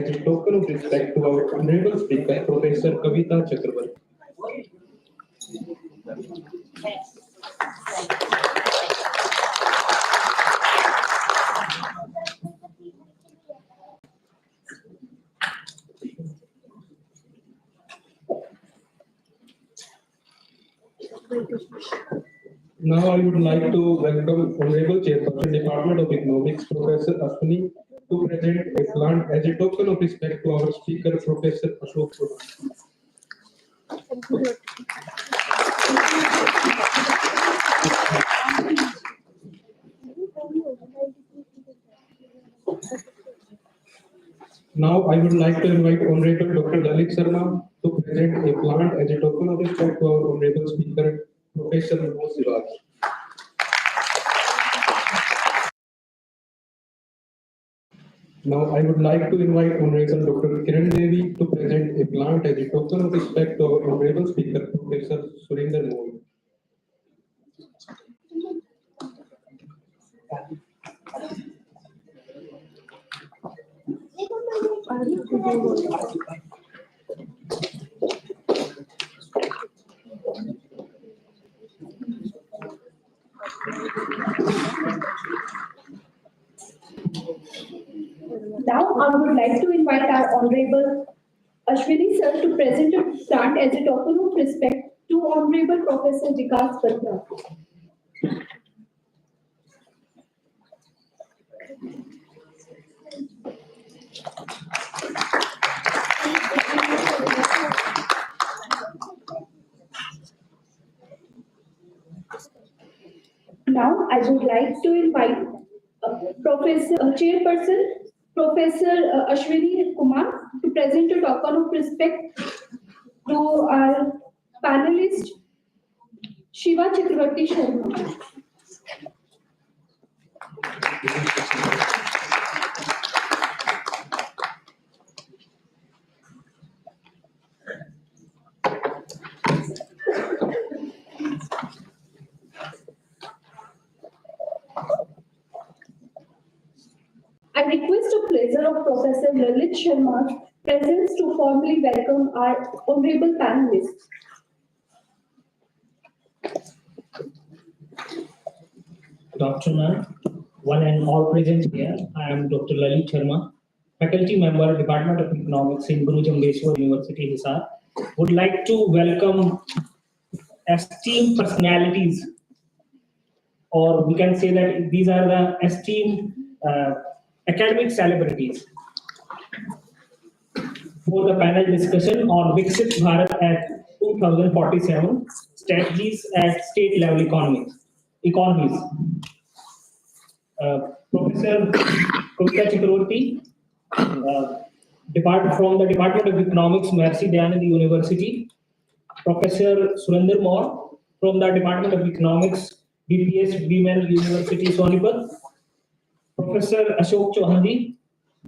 As a token of respect to our honorable speaker, Professor Kavita Chakravarti. Now I would like to welcome Honorable Chairperson, Department of Economics, Professor Ashwini, to present a plant as a token of respect to our speaker, Professor Ashok Chauhan. Now I would like to invite Honorable Dr. Lalit Sharma to present a plant as a token of respect to our Honorable Speaker, Professor Jambheshwar. Now I would like to invite Honorable Dr. Kiran Devi to present a plant as a token of respect to our Honorable Speaker, Professor Surinder Mohan. Now I would like to invite our Honorable Ashwini sir to present a plant as a token of respect to Honorable Professor Viksit Bharat. Now I would like to invite Chairperson Professor Ashwini Kumar to present a token of respect to our panelist Shiva Chakravarti Sharma. I request a pleasure of Professor Lalit Sharma's presence to formally welcome our honorable panelists. Good afternoon, one and all present here. I am Dr. Lalit Sharma, faculty member, Department of Economics in Jambheshwar University, Hisar. Would like to welcome esteemed personalities, or we can say that these are the esteemed academic celebrities for the panel discussion on Viksit Bharat at 2047 strategies at state level economies. Professor Kavita Chakravarti, from the Department of Economics, Mercy Dayanand University. Professor Surinder Mohan from the Department of Economics, BPS Women University, Sonipat. Professor Ashok Chauhan,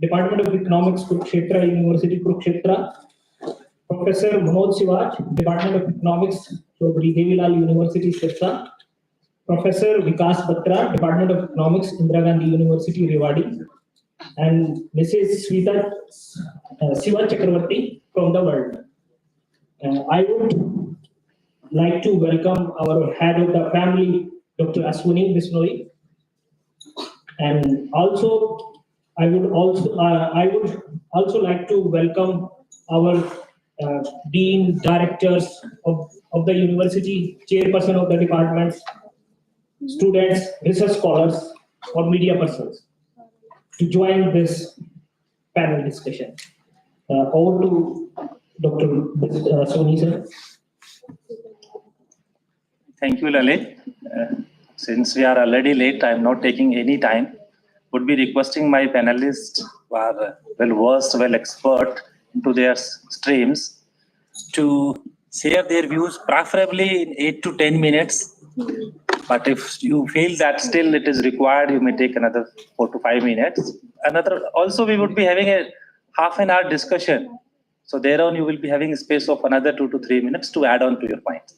Department of Economics, Kurukshetra University, Kurukshetra. Professor Manoj Sivaj, Department of Economics, Chaudhary Devilal University, Sirsa. Professor Vikas Batra, Department of Economics, Indira Gandhi University, Rewari. And Mrs. Shiva Chakravarti from the world. I would like to welcome our head of the family, Dr. Ashwini Bishnoi. And also, I would also like to welcome our dean, directors of the university, chairperson of the departments, students, research scholars, or media persons to join this panel discussion. Over to Dr. Soni sir. Thank you, Lalit. Since we are already late, I am not taking any time. Would be requesting my panelists who are well-versed, well-expert into their streams to share their views, preferably in 8 to 10 minutes. But if you feel that still it is required, you may take another 4 to 5 minutes. Also, we would be having a half an hour discussion. So thereon, you will be having a space of another 2 to 3 minutes to add on to your points.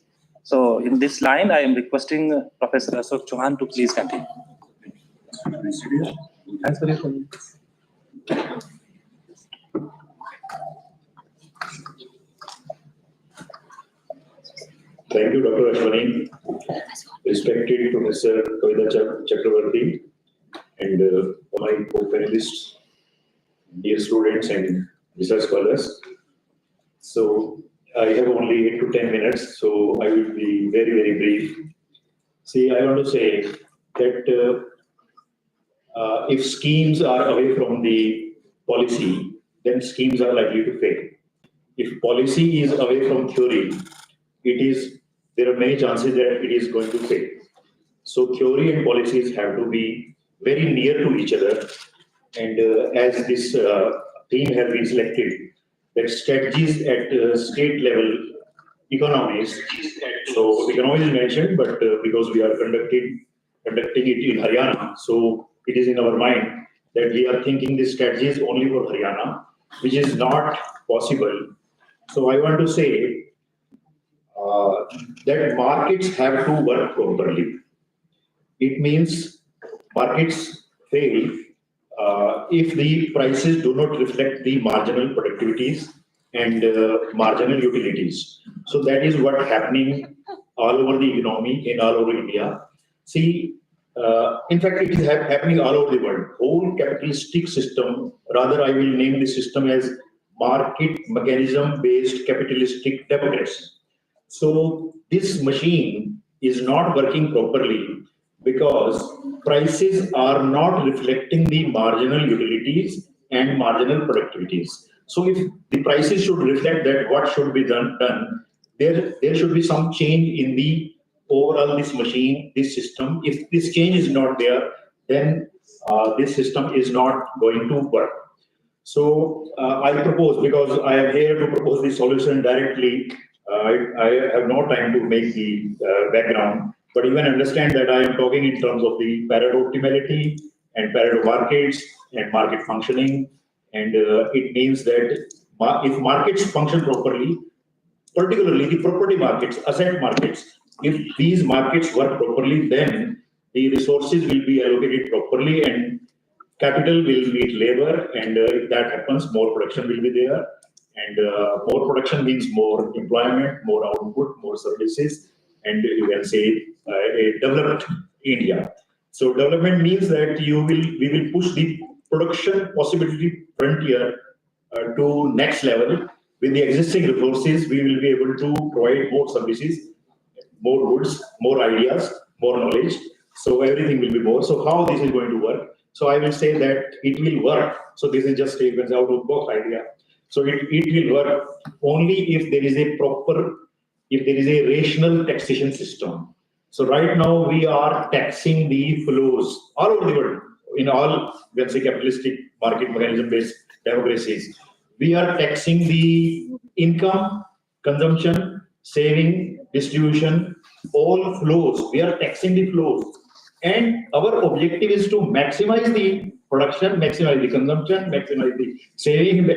So in this line, I am requesting Professor Ashok Chauhan to please continue. Thanks for your comments. Thank you, Dr. Ashwani. Respected Professor Kavita Chakravarti and my co-panelists, dear students and research scholars. So I have only 8 to 10 minutes, so I will be very, very brief. See, I want to say that if schemes are away from the policy, then schemes are likely to fail. If policy is away from theory, there are many chances that it is going to fail. So theory and policies have to be very near to each other. And as this theme has been selected, that strategies at state level, economies. So economies is mentioned, but because we are conducting it in Haryana, so it is in our mind that we are thinking this strategy is only for Haryana, which is not possible. So I want to say that markets have to work properly. It means markets fail if the prices do not reflect the marginal productivities and marginal utilities. So that is what happening all over the economy in all over India. See, in fact, it is happening all over the world. Whole capitalistic system, rather I will name the system as market mechanism-based capitalistic democracy. So this machine is not working properly because prices are not reflecting the marginal utilities and marginal productivities. So if the prices should reflect that, what should be done, there should be some change in the overall this machine, this system. If this change is not there, then this system is not going to work. So I propose, because I am here to propose the solution directly, I have no time to make the background, but you can understand that I am talking in terms of the Pareto optimality and Pareto markets and market functioning. And it means that if markets function properly, particularly the property markets, asset markets, if these markets work properly, then the resources will be allocated properly and capital will meet labor, and if that happens, more production will be there. And more production means more employment, more output, more services, and you can say a developed India. So development means that we will push the production possibility frontier to next level. With the existing resources, we will be able to provide more services, more goods, more ideas, more knowledge. So everything will be more. So how this is going to work? So I will say that it will work. So this is just a out of box idea. So it will work only if there is a rational taxation system. So right now we are taxing the flows all over the world in all, let's say, capitalistic market mechanism-based democracies. We are taxing the income, consumption, saving, distribution, all flows. We are taxing the flows. And our objective is to maximize the production, maximize the consumption, maximize the saving.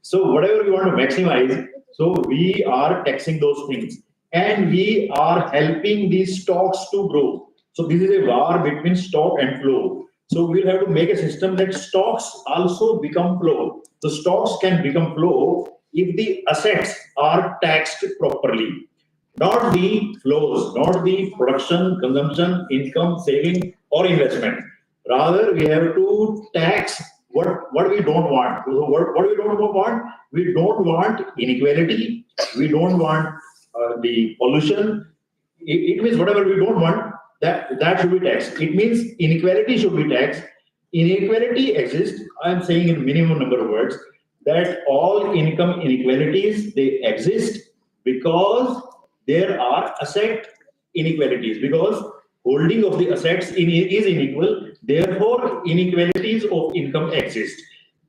So whatever we want to maximize, so we are taxing those things. And we are helping these stocks to grow. So this is a war between stock and flow. So we'll have to make a system that stocks also become flow. The stocks can become flow if the assets are taxed properly. Not the flows, not the production, consumption, income, saving, or investment. Rather, we have to tax what we don't want. What we don't want? We don't want inequality. We don't want the pollution. It means whatever we don't want, that should be taxed. It means inequality should be taxed. Inequality exists. I am saying in minimum number of words that all income inequalities, they exist because there are asset inequalities, because holding of the assets is unequal, therefore inequalities of income exist.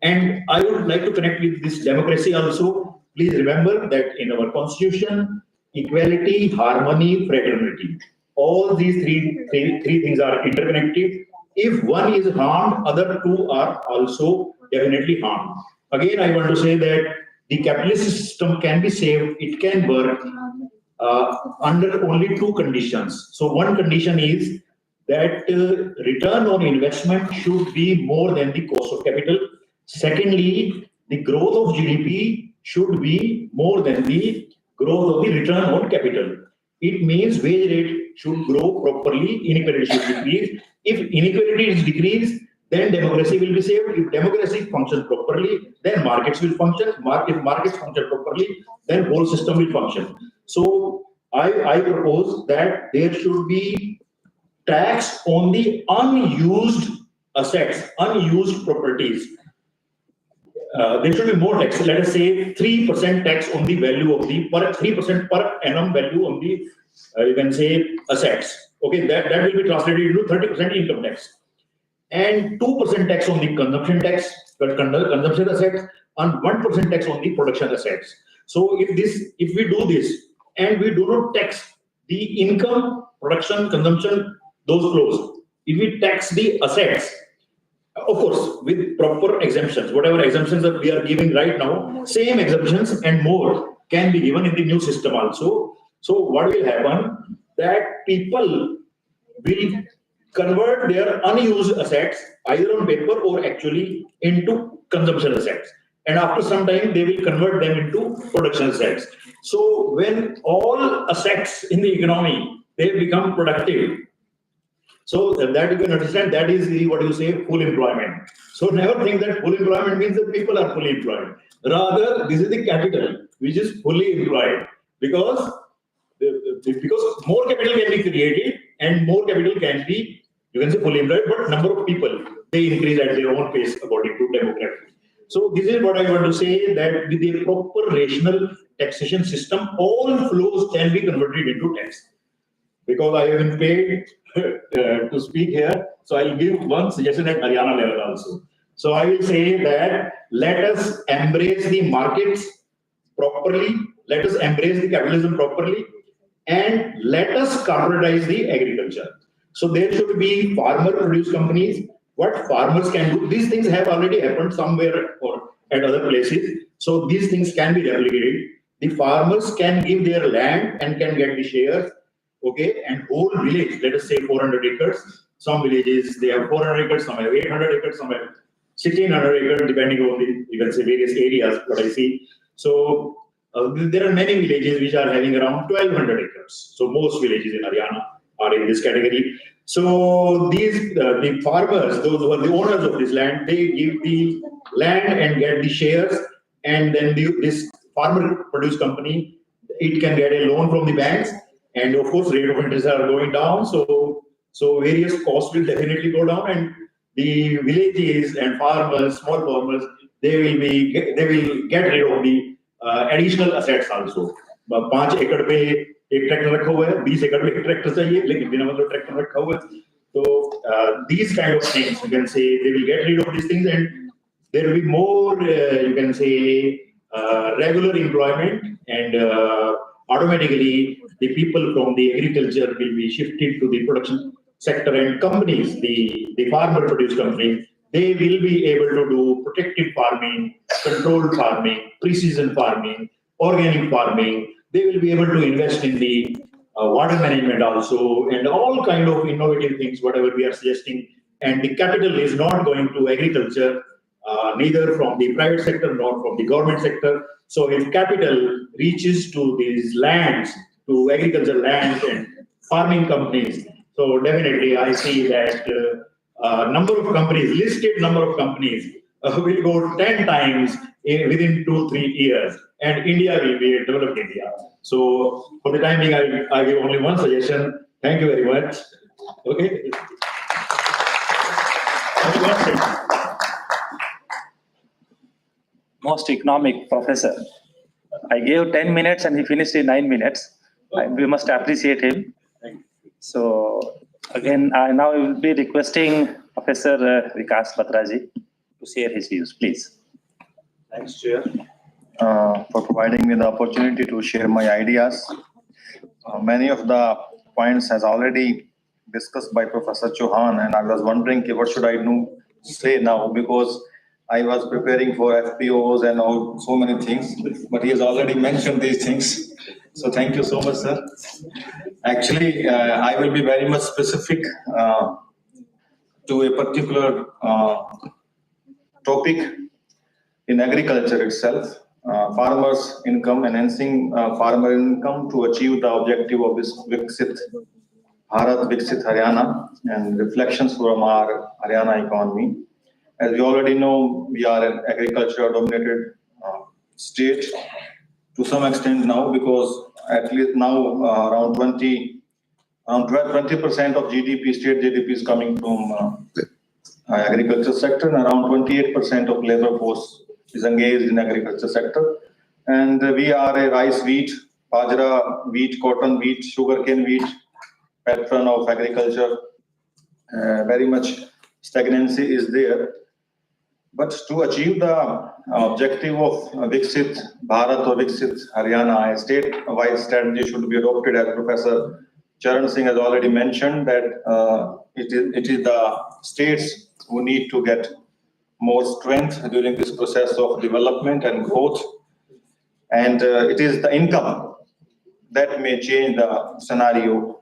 And I would like to connect with this democracy also. Please remember that in our constitution, equality, harmony, fraternity, all these three things are interconnected. If one is harmed, other two are also definitely harmed. Again, I want to say that the capitalist system can be saved, it can work under only two conditions. So one condition is that return on investment should be more than the cost of capital. Secondly, the growth of GDP should be more than the growth of the return on capital. It means wage rate should grow properly, inequality should decrease. If inequality is decreased, then democracy will be saved. If democracy functions properly, then markets will function. If markets function properly, then whole system will function. So I propose that there should be tax on the unused assets, unused properties. There should be more tax. Let us say 3% tax on the value of the 3% per annum value on the you can say assets. Okay, that will be translated into 30% income tax, and 2% tax on the consumption assets, and 1% tax on the production assets. So if we do this and we do not tax the income, production, consumption, those flows, if we tax the assets, of course, with proper exemptions, whatever exemptions that we are giving right now, same exemptions and more can be given in the new system also. So what will happen, that people will convert their unused assets either on paper or actually into consumption assets. And after some time, they will convert them into production assets. So when all assets in the economy, they become productive, so that you can understand, that is the, what you say, full employment. So never think that full employment means that people are fully employed. Rather, this is the capital which is fully employed, because more capital can be created and more capital can be, you can say, fully employed, but number of people, they increase at their own pace according to demography. So this is what I want to say, that with a proper rational taxation system, all flows can be converted into tax. Because I have been paid to speak here, so I'll give one suggestion at Haryana level also. So I will say that let us embrace the markets properly, let us embrace the capitalism properly, and let us corporatize the agriculture. So there should be farmer-produced companies. What farmers can do, these things have already happened somewhere or at other places. So these things can be replicated. The farmers can give their land and can get the shares. Okay, and whole village, let us say 400 acres. Some villages, they have 400 acres, some have 800 acres, some have 1600 acres, depending on the, you can say, various areas, what I see. So there are many villages which are having around 1200 acres. So most villages in Haryana are in this category. So these, the farmers, those who are the owners of this land, they give the land and get the shares, and then this farmer-produced company, it can get a loan from the banks. And of course, rate of interest are going down, so various costs will definitely go down, and the villages and farmers, small farmers, they will get rid of the additional assets also. 5 एकड़ पे एक tractor रखा हुआ है, 20 एकड़ पे एक tractor चाहिए, लेकिन बिना मतलब ट्रैक्टर रखा हुआ है. So these kind of things, you can say, they will get rid of these things, and there will be more, you can say, regular employment, and automatically the people from the agriculture will be shifted to the production sector, and companies, the farmer produced companies, they will be able to do protective farming, controlled farming, precision farming, organic farming. They will be able to invest in the water management also, and all kind of innovative things, whatever we are suggesting. And the capital is not going to agriculture, neither from the private sector nor from the government sector. So if capital reaches to these lands, to agriculture lands and farming companies, so definitely I see that number of companies, listed number of companies will go 10 times within 2-3 years, and India will be a developed India. So for the time being, I give only one suggestion. Thank you very much. Okay. Most economic professor. I gave 10 minutes and he finished in 9 minutes. We must appreciate him. So again, I now will be requesting Professor Viksit Bharat to share his views, please. Thanks, Chair, for providing me the opportunity to share my ideas. Many of the points has already discussed by Professor Chauhan, and I was wondering what should I say now, because I was preparing for FPOs and all so many things, but he has already mentioned these things. So thank you so much, sir. Actually, I will be very much specific to a particular topic in agriculture itself. farmers' income, enhancing farmer income to achieve the objective of this Viksit Bharat, Viksit Haryana, and reflections from our Haryana economy. As we already know, we are an agriculture-dominated state to some extent now, because at least now around 20% of GDP, state GDP is coming from agriculture sector, and around 28% of labor force is engaged in agriculture sector. And we are a rice, wheat, bajra, wheat, cotton, wheat, sugarcane, wheat patron of agriculture. Very much stagnancy is there. But to achieve the objective of Viksit Bharat or Viksit Haryana, a state-wide strategy should be adopted, as Professor Charan Singh has already mentioned, that it is the states who need to get more strength during this process of development and growth. And it is the income that may change the scenario.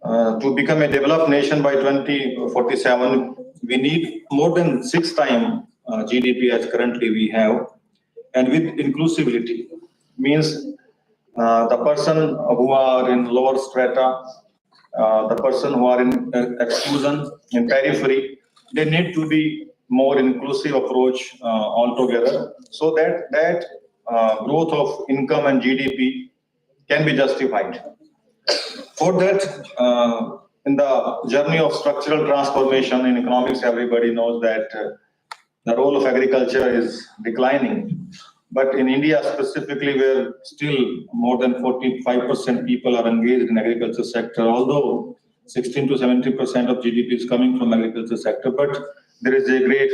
To become a developed nation by 2047, we need more than 6 times GDP as currently we have. And with inclusivity, means the person who are in lower strata, the person who are in exclusion, in periphery, they need to be more inclusive approach altogether, so that growth of income and GDP can be justified. For that, in the journey of structural transformation in economics, everybody knows that the role of agriculture is declining. But in India specifically, where still more than 45% people are engaged in agriculture sector, although 16 to 70% of GDP is coming from agriculture sector, but there is a great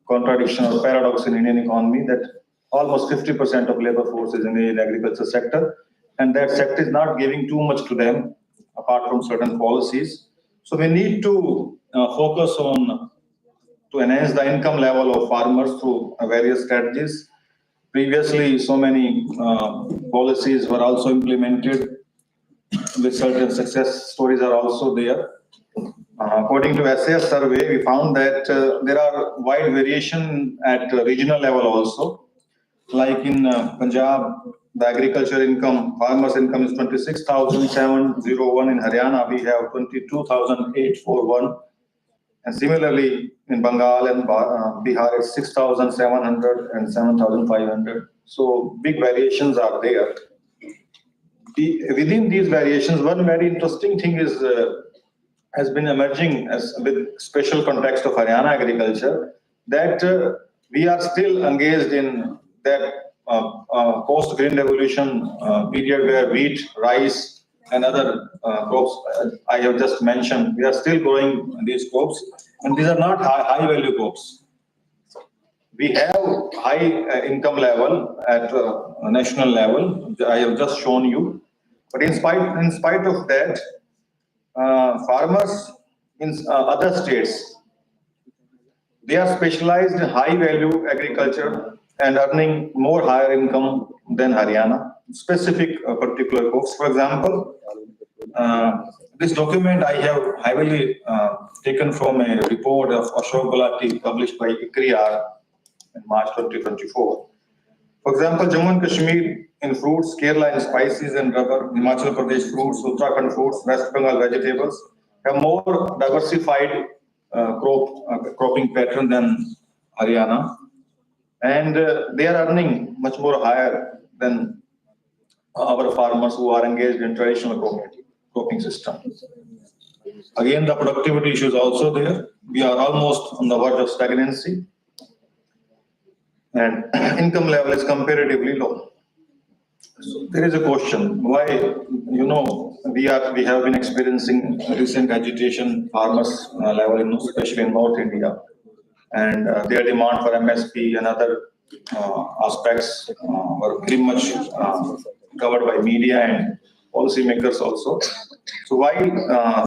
contradiction or paradox in Indian economy that almost 50% of labor force is engaged in agriculture sector, and that sector is not giving too much to them apart from certain policies. So we need to focus on to enhance the income level of farmers through various strategies. Previously, so many policies were also implemented with certain success stories are also there. According to SAS survey, we found that there are wide variation at regional level also. Like in Punjab, the agriculture income, farmers' income is 26,701. In Haryana, we have 22,841. And similarly, in Bengal and Bihar, it's 6,700 and 7,500. So big variations are there. Within these variations, one very interesting thing is has been emerging as with special context of Haryana agriculture, that we are still engaged in that post-green revolution period where wheat, rice, and other crops I have just mentioned, we are still growing these crops, and these are not high value crops. We have high income level at national level, I have just shown you, but in spite of that, farmers in other states, they are specialized in high value agriculture and earning more higher income than Haryana, specific particular crops. For example, this document I have heavily taken from a report of Ashok Gulati published by ICRIAR in March 2024. For example, Jammu and Kashmir in fruits, Kerala in spices and rubber, Himachal Pradesh fruits, Uttarakhand fruits, West Bengal vegetables have more diversified cropping pattern than Haryana, and they are earning much more higher than our farmers who are engaged in traditional cropping system. Again, the productivity issue is also there. We are almost on the verge of stagnancy, and income level is comparatively low. So there is a question why, we have been experiencing recent agitation farmers level, especially in North India, and their demand for MSP and other aspects were pretty much covered by media and policymakers also. So why,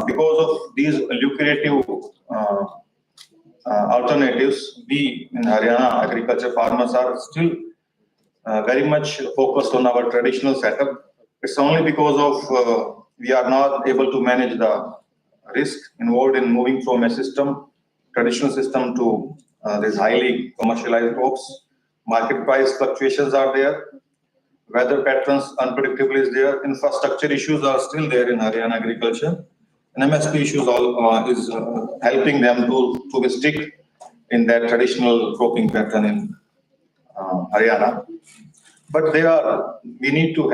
because of these lucrative alternatives, we in Haryana agriculture farmers are still very much focused on our traditional setup. It's only because of we are not able to manage the risk involved in moving from a traditional system to these highly commercialized crops. market price fluctuations are there, weather patterns unpredictable is there, infrastructure issues are still there in Haryana agriculture, and MSP issues is helping them to stick in that traditional cropping pattern in Haryana. But we need to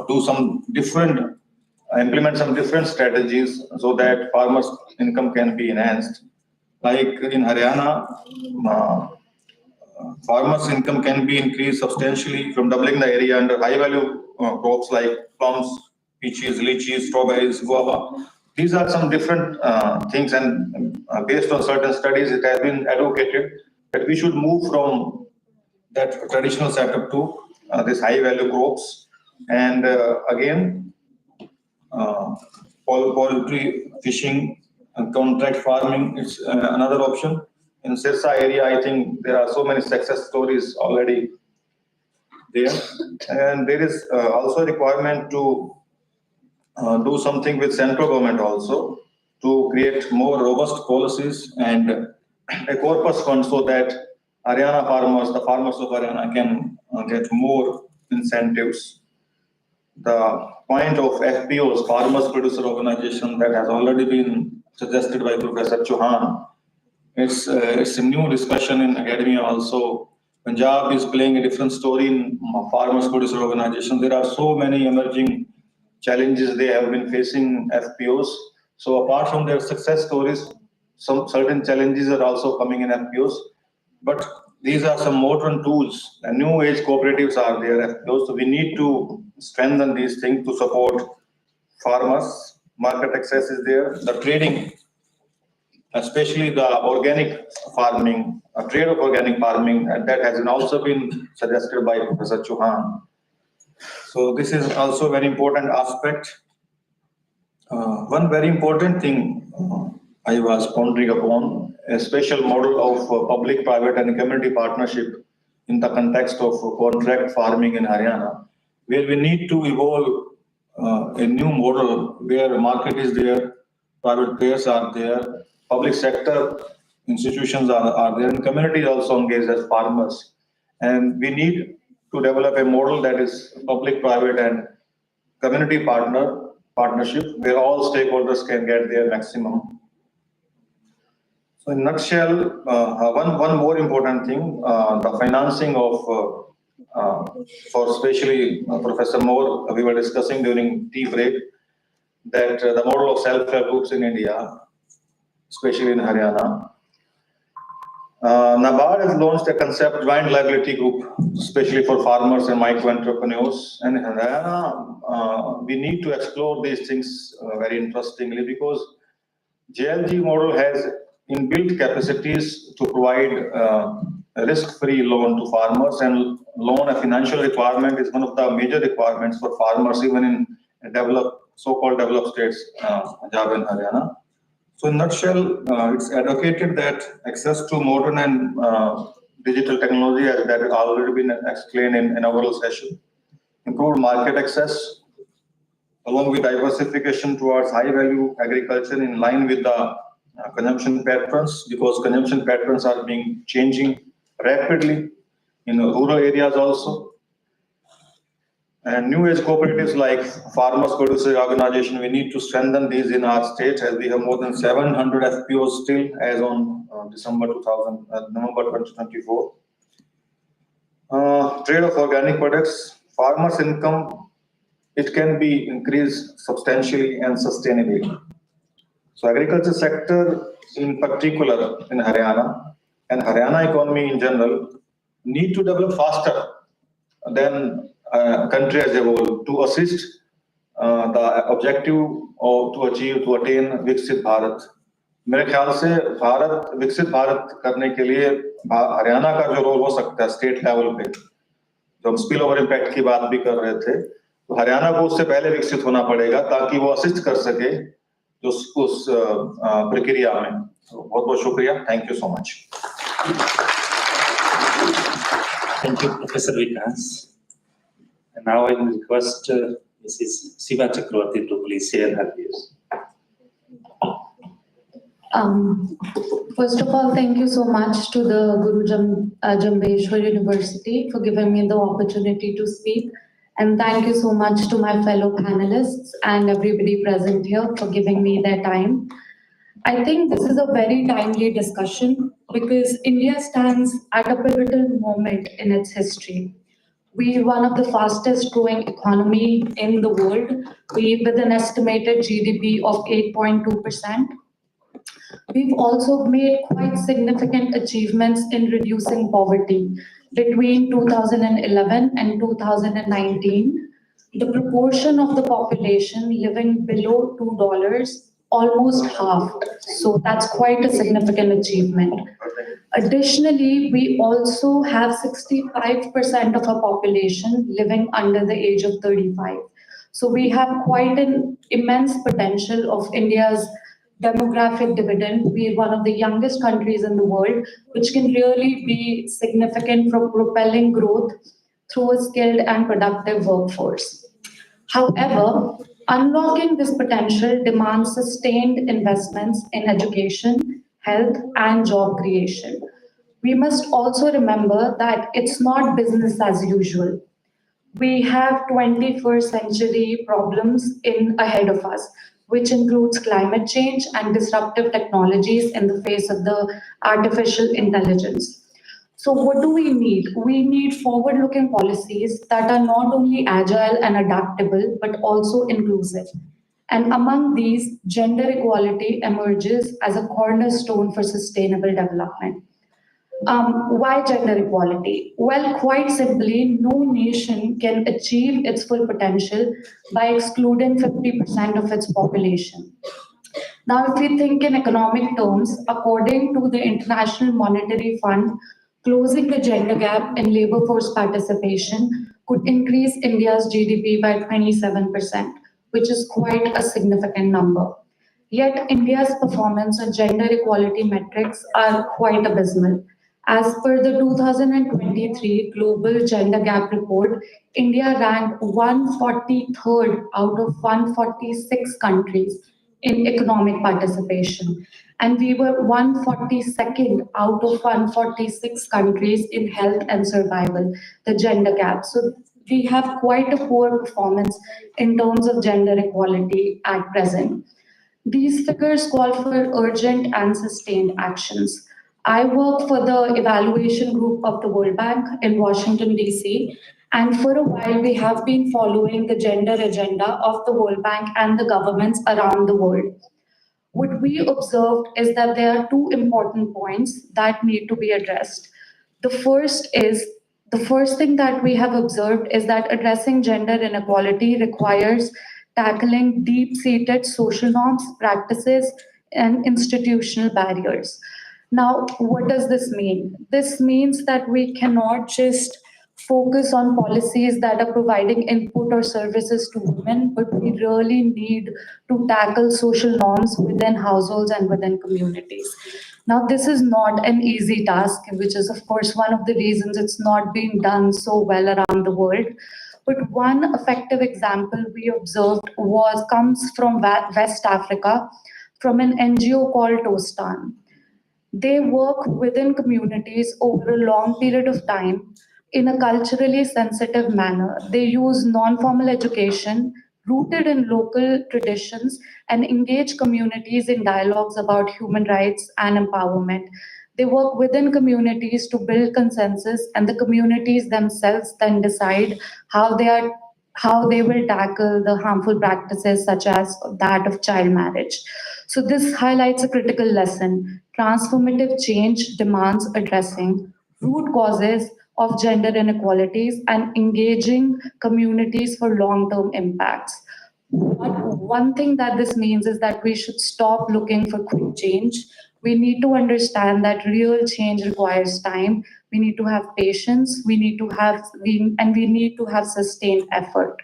do some different, implement some different strategies so that farmers' income can be enhanced. Like in Haryana, farmers' income can be increased substantially from doubling the area under high-value crops like plums, peaches, lychees, strawberries, guava. These are some different things, and based on certain studies, it has been advocated that we should move from that traditional setup to this high-value crops. And again, poultry, fishing, and contract farming is another option. In Sirsa area, I think there are so many success stories already there. And there is also a requirement to do something with central government also to create more robust policies and a corpus fund so that Haryana farmers, the farmers of Haryana can get more incentives. The point of FPOs, Farmers Producer Organization, that has already been suggested by Professor Chauhan. It's a new discussion in academia also. Punjab is playing a different story in Farmers Producer Organization. There are so many emerging challenges they have been facing FPOs. So apart from their success stories, some certain challenges are also coming in FPOs. But these are some modern tools, and new age cooperatives are there, FPOs. So we need to strengthen these things to support farmers. Market access is there. The trading, especially the organic farming, trade of organic farming, and that has also been suggested by Professor Chauhan. So this is also a very important aspect. One very important thing I was pondering upon, a special model of public, private and community partnership in the context of contract farming in Haryana, where we need to evolve a new model where the market is there, private players are there, public sector institutions are there, and community is also engaged as farmers. And we need to develop a model that is public, private and community partnership where all stakeholders can get their maximum. So in a nutshell, one more important thing, the financing of, for especially Professor Moore, we were discussing during tea break, that the model of self-help groups in India, especially in Haryana. NABARD has launched a concept joint liability group, especially for farmers and micro entrepreneurs. And in Haryana, we need to explore these things very interestingly because JLG model has inbuilt capacities to provide a risk-free loan to farmers, and loan, a financial requirement, is one of the major requirements for farmers, even in so-called developed states, Punjab and Haryana. So in a nutshell, it's advocated that access to modern and digital technology, as that has already been explained in our session, improved market access, along with diversification towards high-value agriculture in line with the consumption patterns, because consumption patterns are being changing rapidly in rural areas also. And new age cooperatives like Farmers Producer Organization, we need to strengthen these in our state, as we have more than 700 FPOs still as on November 2024. Trade of organic products, farmers' income, it can be increased substantially and sustainably. So agriculture sector in particular in Haryana and Haryana economy in general need to develop faster than country as a whole to assist the objective of to attain Viksit Bharat. मेरे ख्याल से भारत विकसित भारत करने के लिए हरियाणा का जो role हो सकता है स्टेट लेवल पे, जो हम स्पिल ओवर इम्पैक्ट की बात भी कर रहे थे, तो हरियाणा को उससे पहले विकसित होना पड़ेगा ताकि वो असिस्ट कर सके जो उस प्रक्रिया में. बहुत बहुत शुक्रिया. Thank you so much. Thank you, Professor Vikas. And now I will request Mrs. Siva Chakravarti to please share her views. First of all, thank you so much to the Jambheshwar University for giving me the opportunity to speak. And thank you so much to my fellow panelists and everybody present here for giving me their time. I think this is a very timely discussion because India stands at a pivotal moment in its history. We are one of the fastest growing economy in the world, with an estimated GDP of 8.2%. We've also made quite significant achievements in reducing poverty. Between 2011 and 2019, the proportion of the population living below $2 almost halved. So that's quite a significant achievement. Additionally, we also have 65% of our population living under the age of 35. So we have quite an immense potential of India's demographic dividend. We are one of the youngest countries in the world, which can really be significant for propelling growth through a skilled and productive workforce. However, unlocking this potential demands sustained investments in education, health, and job creation. We must also remember that it's not business as usual. We have 21st century problems ahead of us, which includes climate change and disruptive technologies in the face of the artificial intelligence. So what do we need? We need forward-looking policies that are not only agile and adaptable, but also inclusive. And among these, gender equality emerges as a cornerstone for sustainable development. Why gender equality? Well, quite simply, no nation can achieve its full potential by excluding 50% of its population. Now, if we think in economic terms, according to the International Monetary Fund, closing the gender gap in labor force participation could increase India's GDP by 27%, which is quite a significant number. Yet, India's performance on gender equality metrics are quite abysmal. As per the 2023 Global Gender Gap Report, India ranked 143rd out of 146 countries in economic participation. And we were 142nd out of 146 countries in health and survival, the gender gap. So we have quite a poor performance in terms of gender equality at present. These figures call for urgent and sustained actions. I work for the evaluation group of the World Bank in Washington, D.C., and for a while we have been following the gender agenda of the World Bank and the governments around the world. What we observed is that there are two important points that need to be addressed. The first thing that we have observed is that addressing gender inequality requires tackling deep-seated social norms, practices, and institutional barriers. Now, what does this mean? This means that we cannot just focus on policies that are providing input or services to women, but we really need to tackle social norms within households and within communities. Now, this is not an easy task, which is, of course, one of the reasons it's not being done so well around the world. But one effective example we observed comes from West Africa, from an NGO called Tostan. They work within communities over a long period of time in a culturally sensitive manner. They use non-formal education rooted in local traditions and engage communities in dialogues about human rights and empowerment. They work within communities to build consensus, and the communities themselves then decide how they will tackle the harmful practices such as that of child marriage. So this highlights a critical lesson. Transformative change demands addressing root causes of gender inequalities and engaging communities for long-term impacts. One thing that this means is that we should stop looking for quick change. We need to understand that real change requires time. We need to have patience. We need to have sustained effort.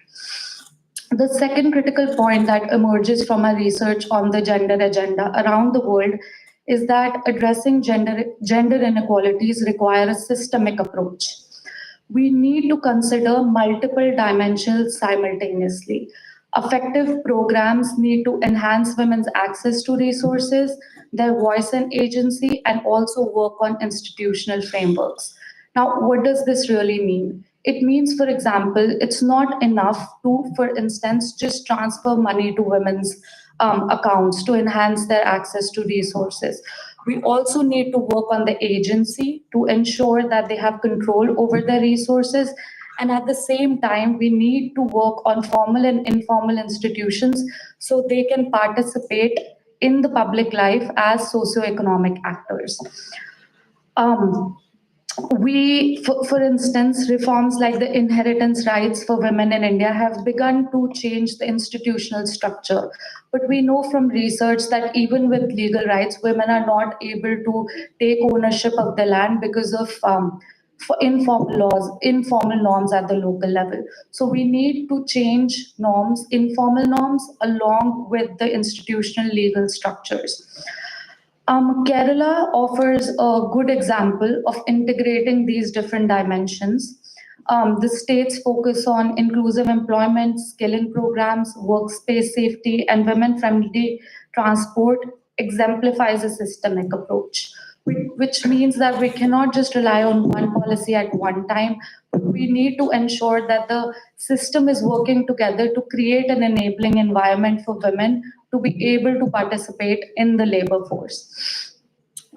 The second critical point that emerges from our research on the gender agenda around the world is that addressing gender inequalities require a systemic approach. We need to consider multiple dimensions simultaneously. Effective programs need to enhance women's access to resources, their voice and agency, and also work on institutional frameworks. Now, what does this really mean? It means, for example, it's not enough to, for instance, just transfer money to women's accounts to enhance their access to resources. We also need to work on the agency to ensure that they have control over their resources. And at the same time, we need to work on formal and informal institutions so they can participate in the public life as socioeconomic actors. For instance, reforms like the inheritance rights for women in India have begun to change the institutional structure. But we know from research that even with legal rights, women are not able to take ownership of the land because of informal norms at the local level. So we need to change norms, informal norms, along with the institutional legal structures. Kerala offers a good example of integrating these different dimensions. The state's focus on inclusive employment, skilling programs, workspace safety, and women-friendly transport exemplifies a systemic approach, which means that we cannot just rely on one policy at one time, but we need to ensure that the system is working together to create an enabling environment for women to be able to participate in the labor force.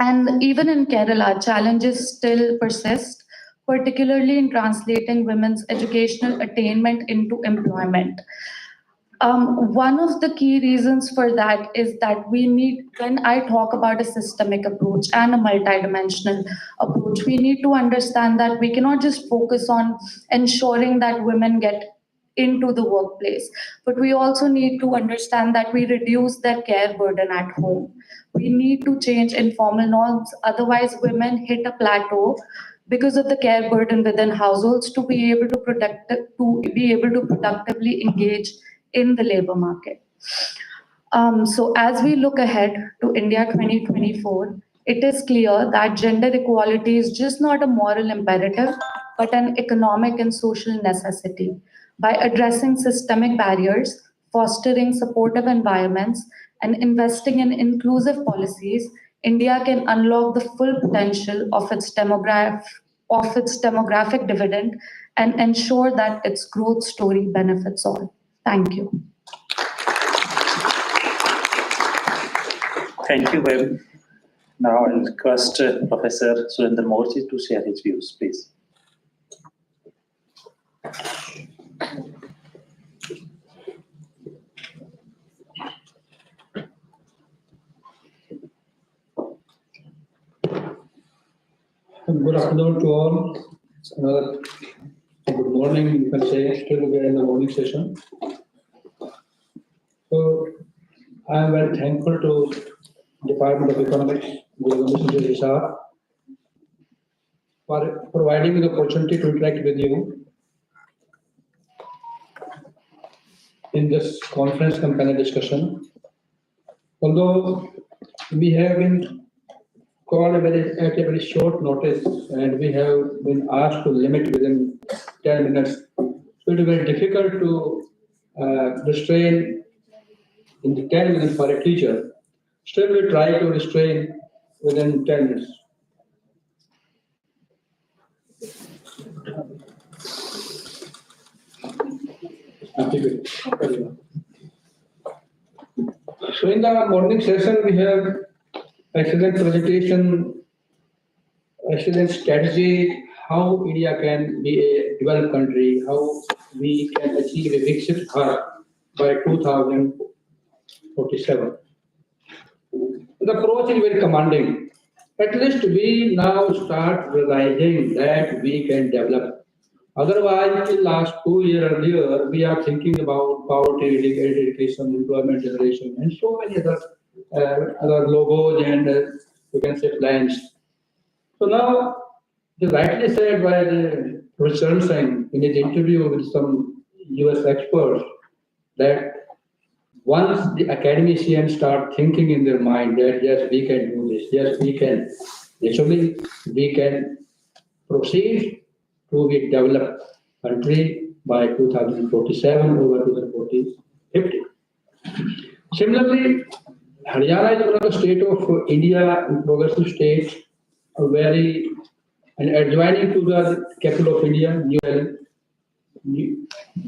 And even in Kerala, challenges still persist, particularly in translating women's educational attainment into employment. One of the key reasons for that is that we need, when I talk about a systemic approach and a multidimensional approach, we need to understand that we cannot just focus on ensuring that women get into the workplace, but we also need to understand that we reduce their care burden at home. We need to change informal norms, otherwise women hit a plateau because of the care burden within households to be able to productively engage in the labor market. So as we look ahead to India 2024, it is clear that gender equality is just not a moral imperative, but an economic and social necessity. By addressing systemic barriers, fostering supportive environments, and investing in inclusive policies, India can unlock the full potential of its demographic dividend and ensure that its growth story benefits all. Thank you. Thank you, ma'am. Now I'll request Professor Surendra Morsi to share his views, please. Good afternoon to all. It's another good morning, you can say, still we are in the morning session. So I am very thankful to Department of Economics, Hisar, for providing me the opportunity to interact with you in this conference and panel discussion. Although we have been called at a very short notice and we have been asked to limit within 10 minutes, so it is very difficult to restrain in the 10 minutes for a teacher. Still we try to restrain within 10 minutes. So in the morning session, we have excellent presentation, excellent strategy, how India can be a developed country, how we can achieve a Viksit Bharat by 2047. The approach is very commanding. At least we now start realizing that we can develop. Otherwise, in the last 2 years earlier, we are thinking about poverty, education, employment generation, and so many other logos and you can say plans. So now, it is rightly said by the Professor Singh in his interview with some US experts that once the academicians start thinking in their mind that yes, we can do this, yes, we can, actually, we can proceed to be developed country by 2047 or 2047. 50. Similarly, Haryana is one of the state of India, progressive state, very and adjoining to the capital of India, New Delhi.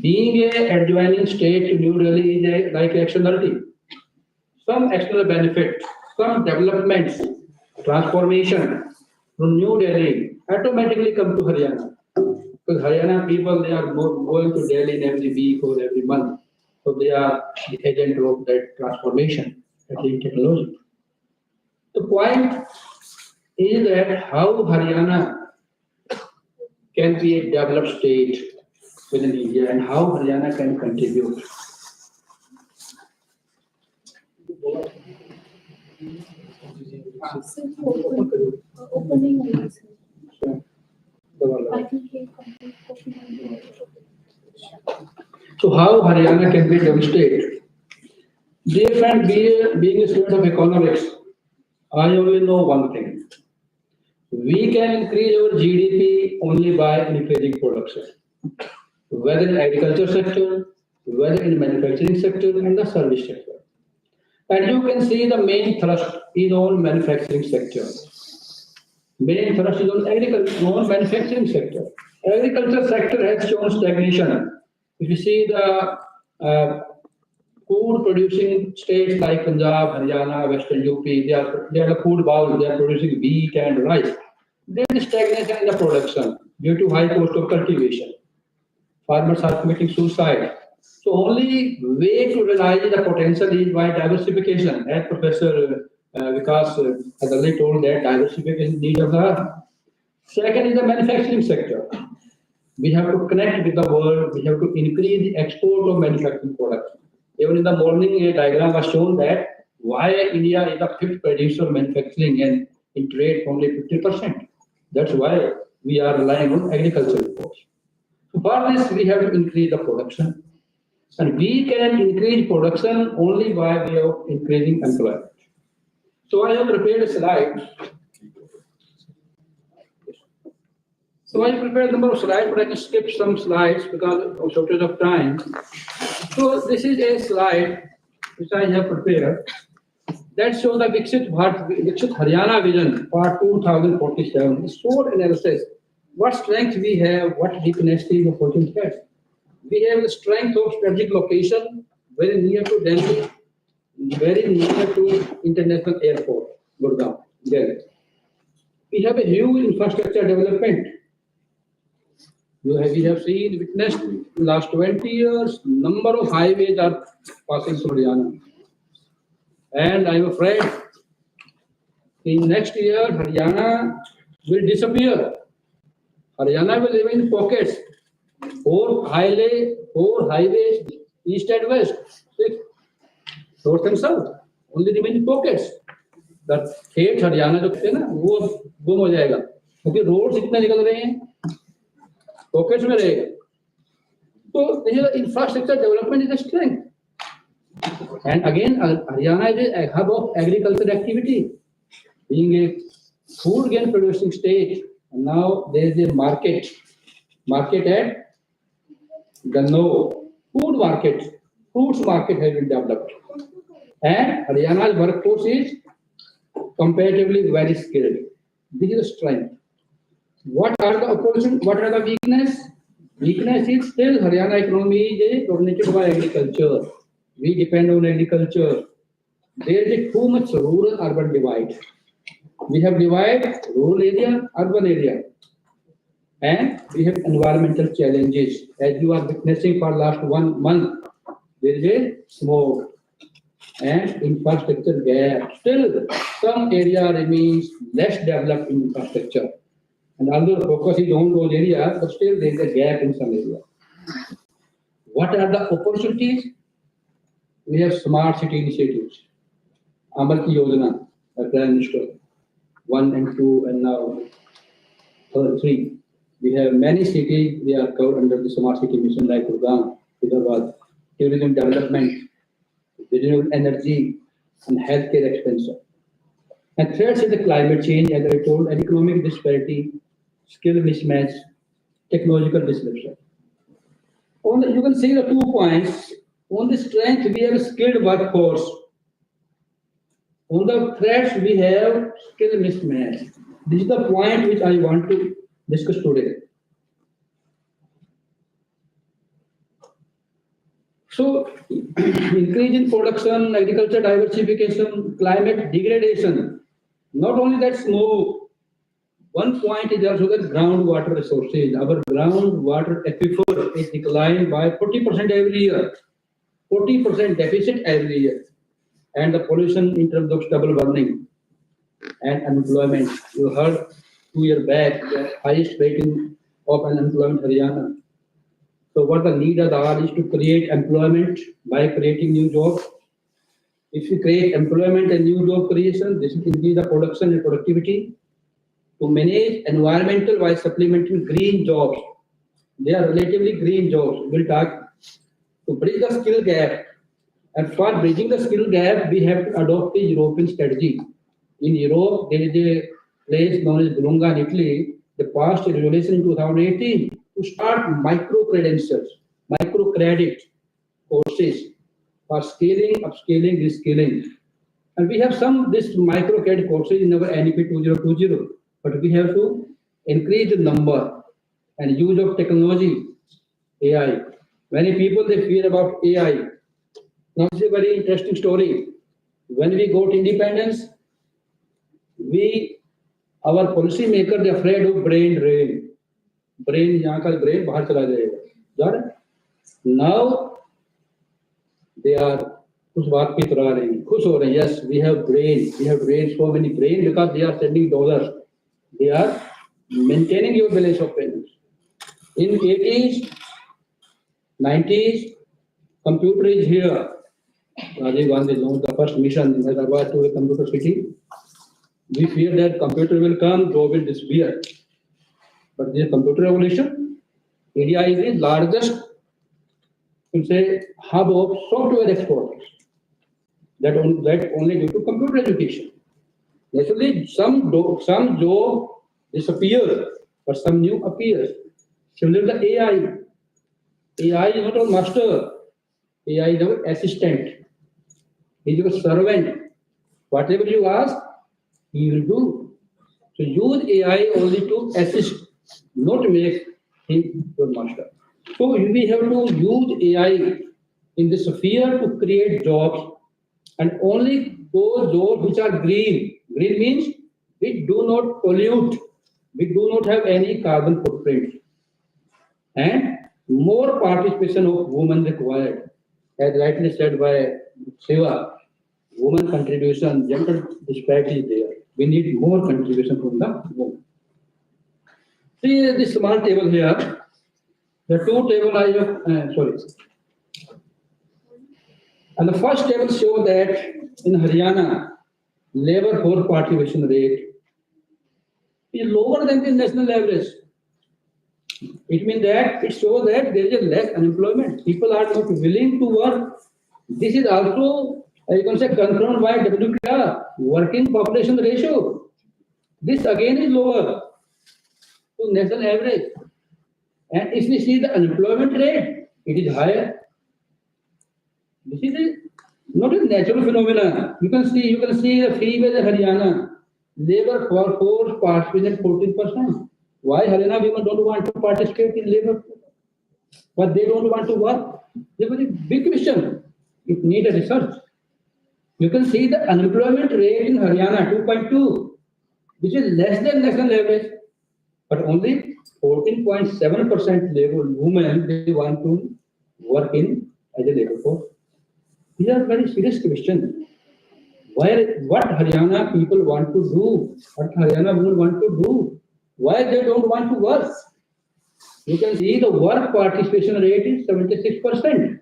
Being a adjoining state to New Delhi is like externality. Some external benefit, some developments, transformation from New Delhi automatically come to Haryana. Because Haryana people, they are going to Delhi in every week or every month. So they are the agent of that transformation, that is technology. The point is that how Haryana can be a developed state within India and how Haryana can contribute. Opening only, sir. I think he So how Haryana can be a developed state? Dear friend, being a student of economics, I only know one thing. We can increase our GDP only by increasing production, whether in agriculture sector, whether in manufacturing sector, and the service sector. And you can see the main thrust is on manufacturing sector. Main thrust is on agriculture, non manufacturing sector. Agriculture sector has shown stagnation. If you see the food producing states like Punjab, Haryana, Western UP, they are the food bowl, they are producing wheat and rice. There is stagnation in the production due to high cost of cultivation. Farmers are committing suicide. So only way to realize the potential is by diversification. As Professor Vikas has already told that diversification need of the earth. Second is the manufacturing sector. We have to connect with the world. We have to increase the export of manufacturing products. Even in the morning, a diagram was shown that why India is the fifth producer of manufacturing and in trade only 50%. That's why we are relying on agricultural imports. So for this, we have to increase the production. And we can increase production only by way of increasing employment. So I have prepared a slide. So I prepared a number of slides, but I can skip some slides because of shortage of time. So this is a slide which I have prepared that shows the Viksit Bharat, Viksit Haryana vision for 2047. It's short analysis. What strength we have, what weaknesses, opportunities. We have the strength of strategic location, very near to Delhi, very near to international airport, Gurgaon, Delhi. We have a huge infrastructure development. We have seen, witnessed in the last 20 years, number of highways are passing through Haryana. And I'm afraid in next year, Haryana will disappear. Haryana will live in pockets. Four highways, east and west, six, north and south. Only remain in pockets. The state Haryana जो है ना वो गुम हो जाएगा क्योंकि roads इतने निकल रहे हैं pockets में रहेगा. So this is the infrastructure development is a strength. And again, Haryana is a hub of agricultural activity. Being a food grain producing state, and now there is a market at Ganno, food market, fruits market has been developed. And Haryana's workforce is comparatively very skilled. This is a strength. What are the opposition? What are the weakness? Weakness is still Haryana economy is dominated by agriculture. We depend on agriculture. There is too much rural-urban divide. We have divide rural area, urban area. And we have environmental challenges. As you are witnessing for last 1 month, there is a smoke and infrastructure gap. Still, some area remains less developed in infrastructure. And although the focus is on those areas, but still there is a gap in some areas. What are the opportunities? We have smart city initiatives. Amar Ki Yojana, by Prime Minister, 1 and 2 and now 3. We have many cities, they are covered under the smart city mission like Gurgaon, Hyderabad, tourism development, renewable energy, and healthcare expansion. And third is the climate change, as I told, and economic disparity, skill mismatch, technological disruption. You can see the 2 points. On the strength, we have a skilled workforce. On the threats, we have skill mismatch. This is the point which I want to discuss today. So, increase in production, agriculture diversification, climate degradation. Not only that, smoke. One point is also that groundwater resources. Our groundwater aquifer is declined by 40% every year. 40% deficit every year. And the pollution in terms of stubble burning and unemployment. You heard 2 years back the highest rating of unemployment Haryana. So what the need of the hour is to create employment by creating new jobs. If you create employment and new job creation, this will increase the production and productivity. To manage environmental by supplementing green jobs. They are relatively green jobs. We'll talk to bridge the skill gap. And for bridging the skill gap, we have to adopt the European strategy. In Europe, there is a place known as Bologna in Italy. They passed a regulation in 2018 to start micro credentials, micro credit courses for scaling, upscaling, reskilling. And we have some this micro credit courses in our NEP 2020, but we have to increase the number and use of technology, AI. Many people they fear about AI. Now this is a very interesting story. When we got independence, our policy maker they afraid of brain drain. Brain यहाँ का brain बाहर चला जाएगा. जा रहा है? Now they are उस बात की तरह रहे हैं, खुश हो रहे हैं. Yes, we have brain, so many brain because they are sending dollars. They are maintaining your balance of payments. In 80s, 90s, computer is here. Rajiv Gandhi launched the first mission in Hyderabad to a computer city. We fear that computer will come, job will disappear. But this computer revolution, India is the largest, you can say, hub of software exporters. That only due to computer education. Naturally, some job disappears, but some new appears. Similarly, the AI. AI is not a master. AI is our assistant. He is your servant. Whatever you ask, he will do. So use AI only to assist, not make him your master. So we have to use AI in this sphere to create jobs, and only those jobs which are green. Green means we do not pollute, we do not have any carbon footprint, and more participation of women required. As rightly said by Shiva, woman contribution, gender disparity is there. We need more contribution from the women. See this small table here. The two tables I have, sorry. And the first table shows that in Haryana, labor force participation rate is lower than the national average. It means that it shows that there is a less unemployment. People are not willing to work. This is also, you can say, confirmed by WPR, working population ratio. This again is lower to national average. And if we see the unemployment rate, it is higher. This is not a natural phenomenon. You can see the female in Haryana, labor force participation 14%. Why Haryana women don't want to participate in labor? But they don't want to work. This is a big question. It needs a research. You can see the unemployment rate in Haryana 2.2, which is less than national average, but only 14.7% labor women they want to work in as a labor force. These are very serious questions. What Haryana people want to do, what Haryana women want to do, why they don't want to work? You can see the work participation rate is 76%,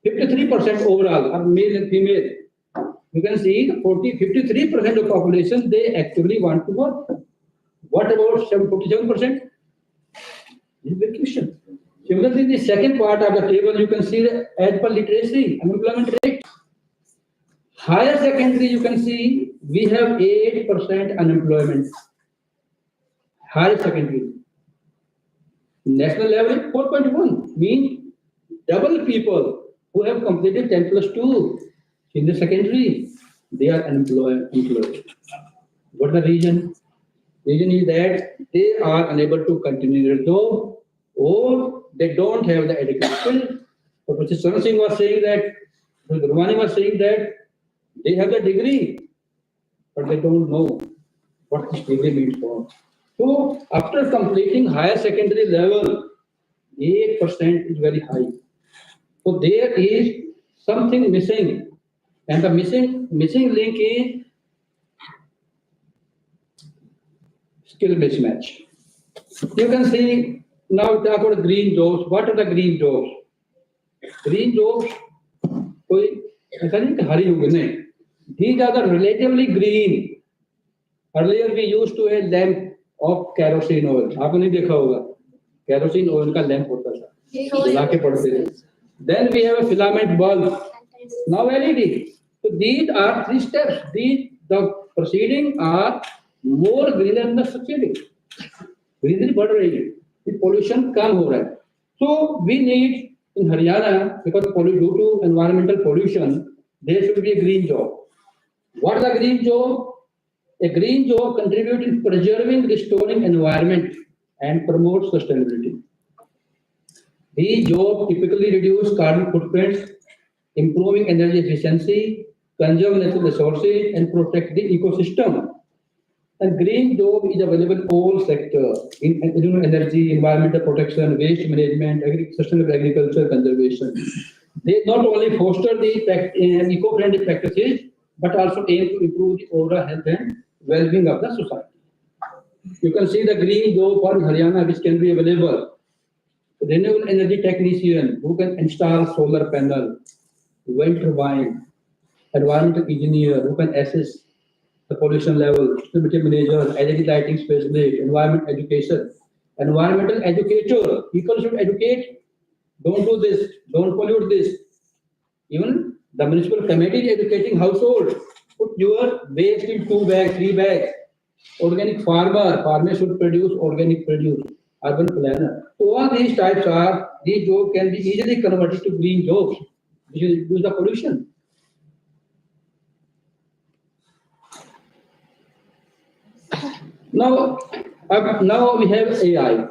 53% overall, are male and female. You can see the 53% of population, they actively want to work. What about 47%? This is a big question. Similarly, the second part of the table, you can see the as per literacy, unemployment rate. Higher secondary, you can see we have 8% unemployment. Higher secondary. National level 4.1 means double people who have completed 10+2 in the secondary, they are unemployed. What the reason? Reason is that they are unable to continue their job or they don't have the adequate skill. So Mr. Saran Singh was saying that, Mr. Gurmani was saying that they have the degree, but they don't know what this degree means for. So after completing higher secondary level, 8% is very high. So there is something missing, and the missing link is skill mismatch. You can see now talk about green jobs. What are the green jobs? Green jobs, कोई ऐसा नहीं कि हरी होगी नहीं. These are the relatively green. Earlier we used to a lamp of kerosene oil. आपने नहीं देखा होगा. Kerosene oil का lamp होता था. जला के पड़ते थे. Then we have a filament bulb. Now LED. So these are three steps. The proceeding are more greener than the succeeding. Greenery बढ़ रही है. Pollution कम हो रहा है. So we need in Haryana, because due to environmental pollution, there should be a green job. What is a green job? A green job contributes in preserving, restoring environment and promote sustainability. These jobs typically reduce carbon footprints, improving energy efficiency, conserve natural resources, and protect the ecosystem. And green job is available in all sectors, in energy, environmental protection, waste management, sustainable agriculture, conservation. They not only foster the eco-friendly practices, but also aim to improve the overall health and well-being of the society. You can see the green job for Haryana, which can be available. Renewable energy technician who can install solar panel, wind turbine, environmental engineer who can assess the pollution level, sustainability manager, LED lighting specialist, environment education, environmental educator. People should educate. Don't do this. Don't pollute this. Even the municipal committee is educating household. Put your waste in 2 bags, 3 bags. Organic farmer should produce organic produce. Urban planner. So all these types these jobs can be easily converted to green jobs, which will reduce the pollution. Now we have AI,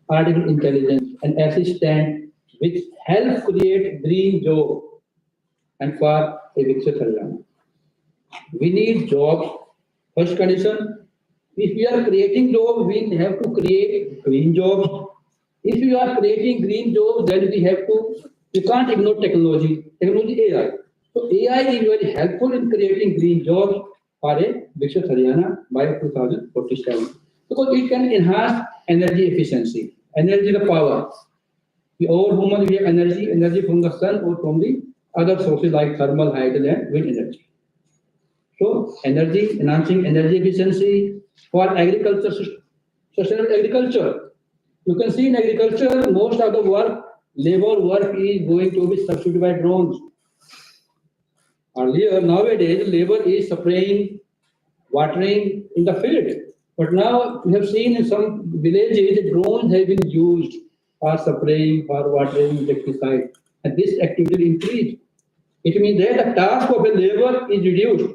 artificial intelligence, an assistant which helps create green job and for a Viksit Haryana. We need jobs. First condition, if we are creating jobs, we have to create green jobs. If you are creating green jobs, then we can't ignore technology AI. So AI is very helpful in creating green jobs for a Viksit Haryana by 2047 because it can enhance energy efficiency. Energy is the power. We all humans we have energy from the sun or from the other sources like thermal, hydro, and wind energy. So energy, enhancing energy efficiency for agriculture, sustainable agriculture. You can see in agriculture, most of the labor work is going to be substituted by drones. Earlier, nowadays, labor is spraying, watering in the field. But now we have seen in some villages, drones have been used for spraying, for watering, insecticide. And this activity increased. It means that the task of a labor is reduced,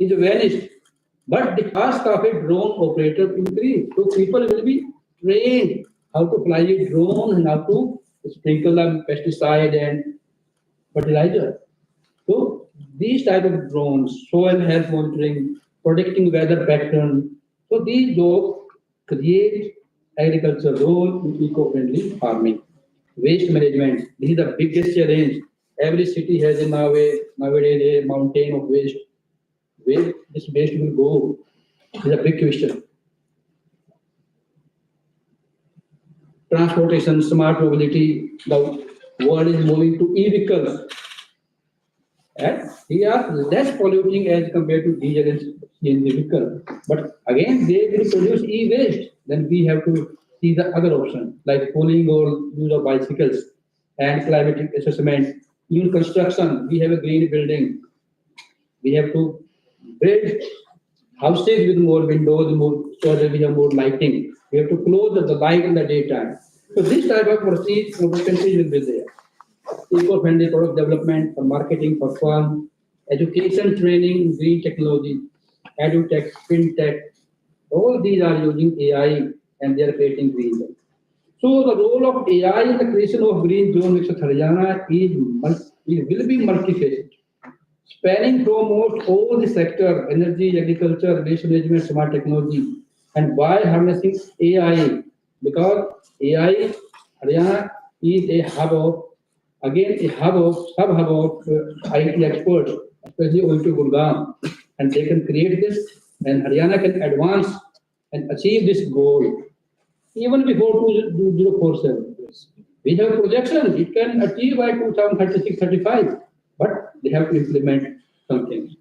is vanished. But the task of a drone operator increased. So people will be trained how to fly a drone and how to sprinkle the pesticide and fertilizer. So these type of drones, soil health monitoring, predicting weather pattern. So these jobs create agriculture role in eco-friendly farming. Waste management, this is the biggest challenge. Every city has nowadays a mountain of waste. Where this waste will go is a big question. Transportation, smart mobility, the world is moving to e-vehicles. And they are less polluting as compared to diesel and CNG vehicle. But again, they will produce e-waste. Then we have to see the other option, like pooling or use of bicycles and climatic assessment. Even construction, we have a green building. We have to build houses with more windows, so that we have more lighting. We have to close the light in the daytime. So this type of opportunities will be there. eco-friendly product development, for marketing, for fun, education training, green technology, edutech, fintech. All these are using AI and they are creating green zone. So the role of AI in the creation of green zone Viksit Haryana will be multifaceted, spanning from most all the sector, energy, agriculture, waste management, smart technology, and by harnessing AI, because AI, Haryana is a hub of, again, a sub-hub of IT experts, especially owing to Gurgaon, and they can create this, and Haryana can advance and achieve this goal even before 2047. We have projection, it can achieve by 2036-35, but they have to implement something.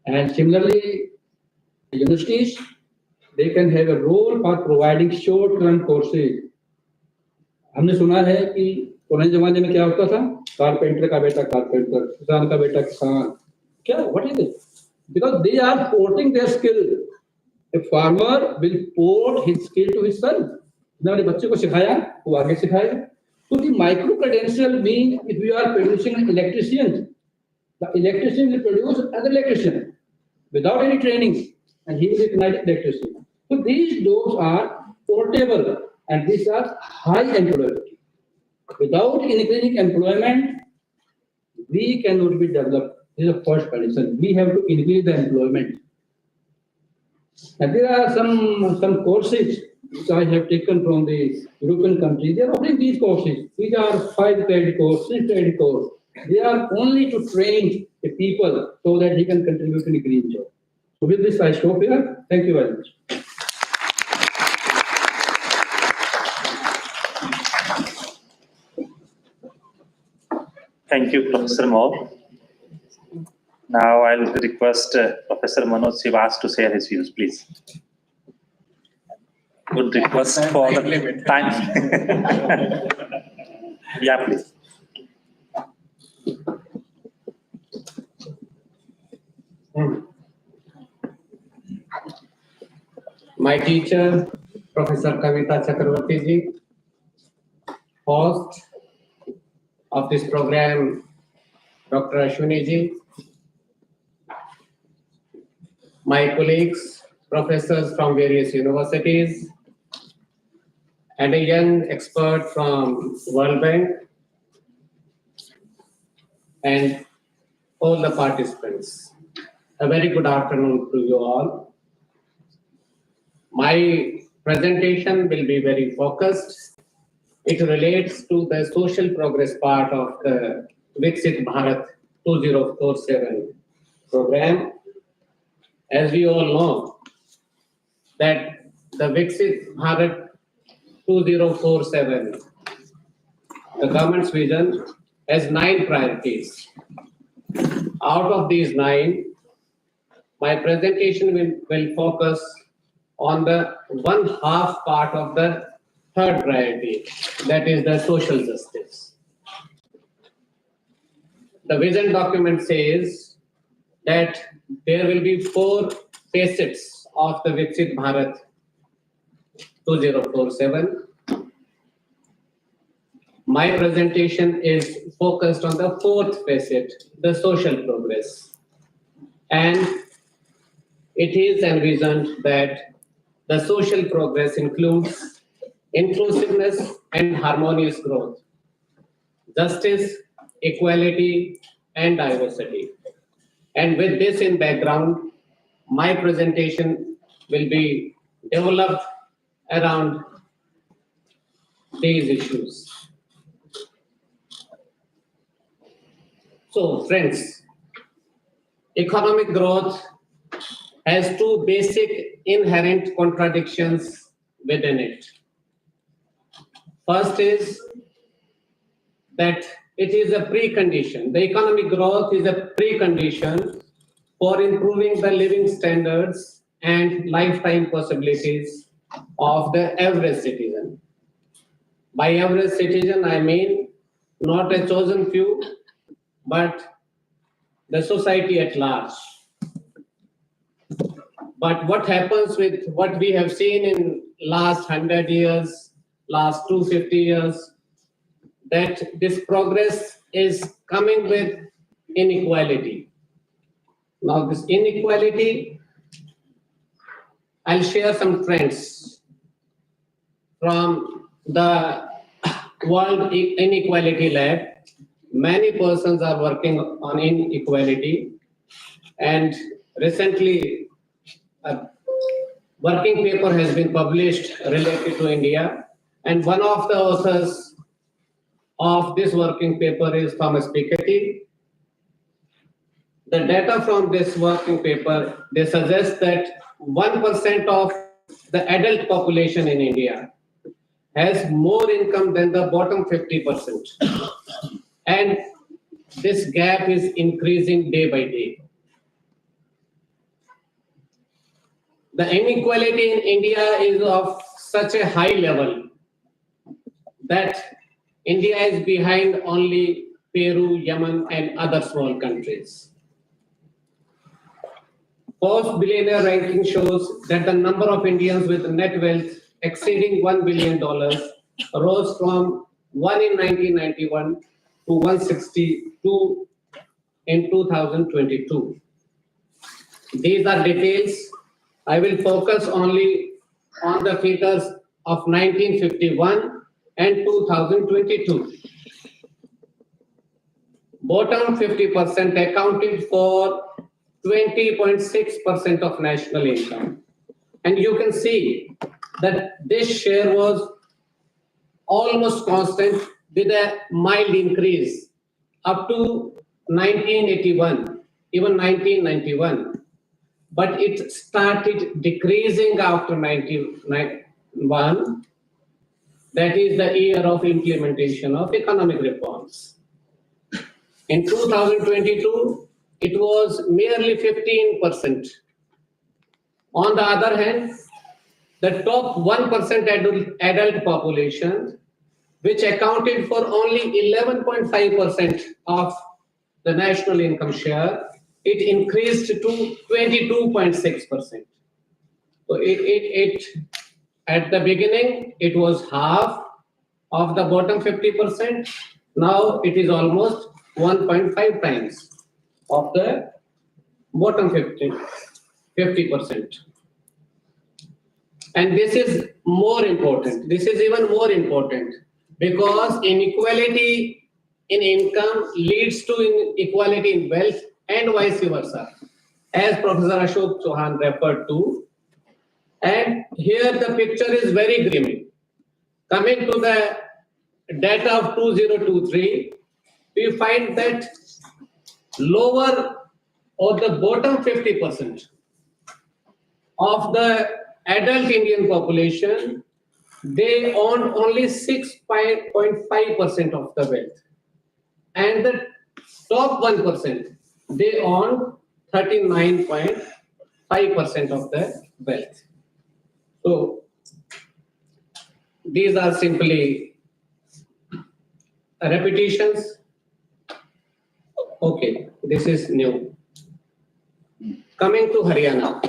And similarly, the universities, they can have a role for providing short-term courses. हमने सुना है कि पुराने जमाने में क्या होता था, कारपेंटर का बेटा कारपेंटर, किसान का बेटा किसान, क्या, what is it? Because they are porting their skill. A farmer will port his skill to his son. उन्होंने बच्चे को सिखाया, वो आगे सिखाएगा. So the micro credential mean if you are producing an electrician, the electrician will produce another electrician without any training, and he is a electrician. So these jobs are portable and these are high employability. Without increasing employment, we cannot be developed. This is the first condition. We have to increase the employment. And there are some courses which I have taken from the European countries. They are offering these courses. These are 5 credit courses, 6 credit courses. They are only to train the people so that he can contribute to the green job. So with this, I stop here. Thank you very much. Thank you, Professor Moore. Now I'll request Professor Manoj Sivas to share his views, please. Good request for the time. Yeah, please. My teacher, Professor Kavita Chakravarti ji, host of this program, Dr. Ashwini ji, my colleagues, professors from various universities, and a young expert from World Bank, and all the participants. A very good afternoon to you all. My presentation will be very focused. It relates to the social progress part of the Viksit Bharat 2047 program. As we all know, that the Viksit Bharat 2047, the government's vision has 9 priorities. Out of these 9, my presentation will focus on the 1/2 part of the 3rd priority, that is the social justice. The vision document says that there will be 4 facets of the Viksit Bharat 2047. My presentation is focused on the 4th facet, the social progress. And it is envisioned that the social progress includes inclusiveness and harmonious growth, justice, equality, and diversity. And with this in background, my presentation will be developed around these issues. So, friends, economic growth has 2 basic inherent contradictions within it. First is that it is a precondition. The economic growth is a precondition for improving the living standards and lifetime possibilities of the average citizen. By average citizen, I mean not a chosen few, but the society at large. But what happens with what we have seen in last 100 years, last 250 years, that this progress is coming with inequality. Now, this inequality, I'll share some trends from the World Inequality Lab. Many persons are working on inequality, and recently a working paper has been published related to India, and one of the authors of this working paper is Thomas Piketty. The data from this working paper, they suggest that 1% of the adult population in India has more income than the bottom 50%. And this gap is increasing day by day. The inequality in India is of such a high level that India is behind only Peru, Yemen, and other small countries. Post-billionaire ranking shows that the number of Indians with net wealth exceeding $1 billion rose from 1 in 1991 to 162 in 2022. These are details. I will focus only on the figures of 1951 and 2022. Bottom 50% accounted for 20.6% of national income. And you can see that this share was almost constant with a mild increase up to 1981, even 1991. But it started decreasing after 1991. That is the year of implementation of economic reforms. In 2022, it was merely 15%. On the other hand, the top 1% adult population, which accounted for only 11.5% of the national income share, it increased to 22.6%. So at the beginning, it was half of the bottom 50%. Now it is almost 1.5 times of the bottom 50%. And this is more important. This is even more important because inequality in income leads to inequality in wealth and vice versa, as Professor Ashok Chauhan referred to. And here the picture is very grim. Coming to the data of 2023, we find that lower or the bottom 50% of the adult Indian population, they own only 6.5% of the wealth. And the top 1%, they own 39.5% of the wealth. So these are simply repetitions. Okay, this is new. Coming to Haryana.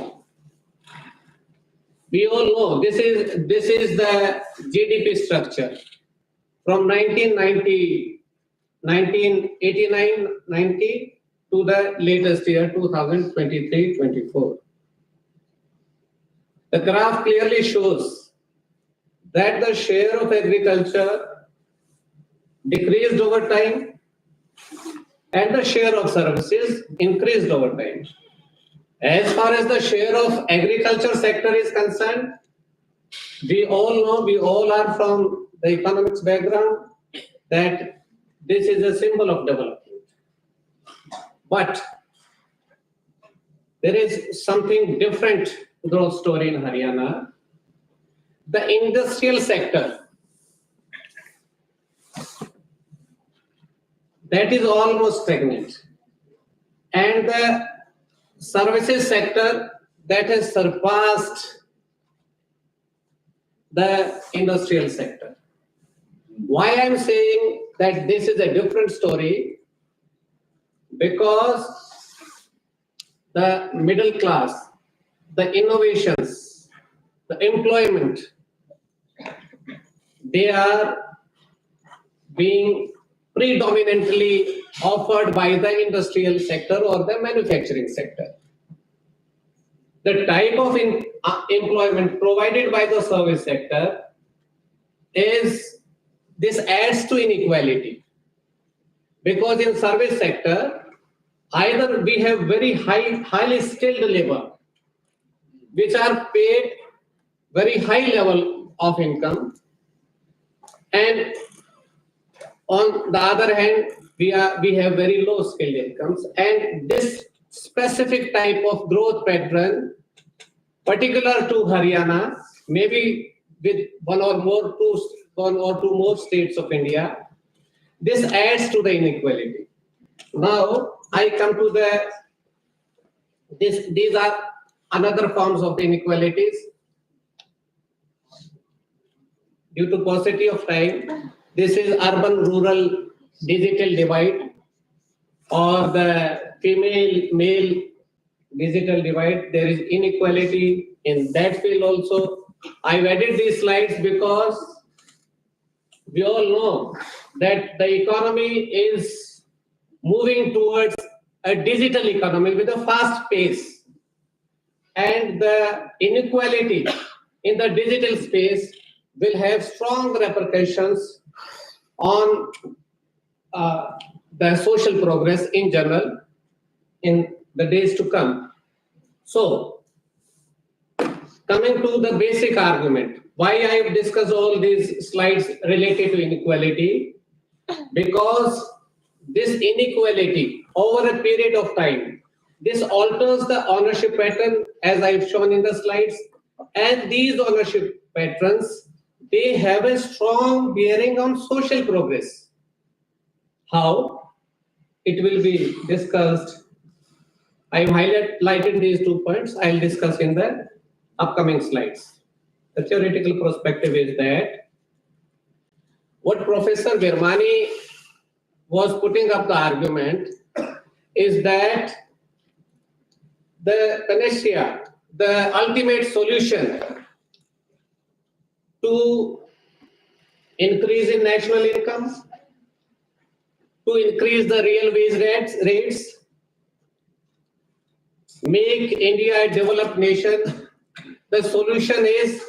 We all know this is the GDP structure from 1989-90 to the latest year 2023-24. The graph clearly shows that the share of agriculture decreased over time and the share of services increased over time. As far as the share of agriculture sector is concerned, we all know, we all are from the economics background, that this is a symbol of development. But there is something different growth story in Haryana. The industrial sector, that is almost stagnant. And the services sector, that has surpassed the industrial sector. Why I'm saying that this is a different story? Because the middle class, the innovations, the employment, they are being predominantly offered by the industrial sector or the manufacturing sector. The type of employment provided by the service sector this adds to inequality, because in service sector, either we have very highly skilled labor, which are paid very high level of income, and on the other hand, we have very low skilled incomes, and this specific type of growth pattern, particular to Haryana, maybe with one or two more states of India, this adds to the inequality. Now I come to these are another forms of inequalities. Due to paucity of time, this is urban-rural digital divide, or the female-male digital divide. There is inequality in that field also. I've added these slides because we all know that the economy is moving towards a digital economy with a fast pace, and the inequality in the digital space will have strong repercussions on the social progress in general in the days to come. So, coming to the basic argument, why I have discussed all these slides related to inequality, because this inequality over a period of time, this alters the ownership pattern as I've shown in the slides, and these ownership patterns, they have a strong bearing on social progress. How? It will be discussed. I've highlighted these 2 points. I'll discuss in the upcoming slides. The theoretical perspective is that what Professor Virmani was putting up the argument is that the panacea, the ultimate solution to increase in national income, to increase the real wage rates, make India a developed nation, the solution is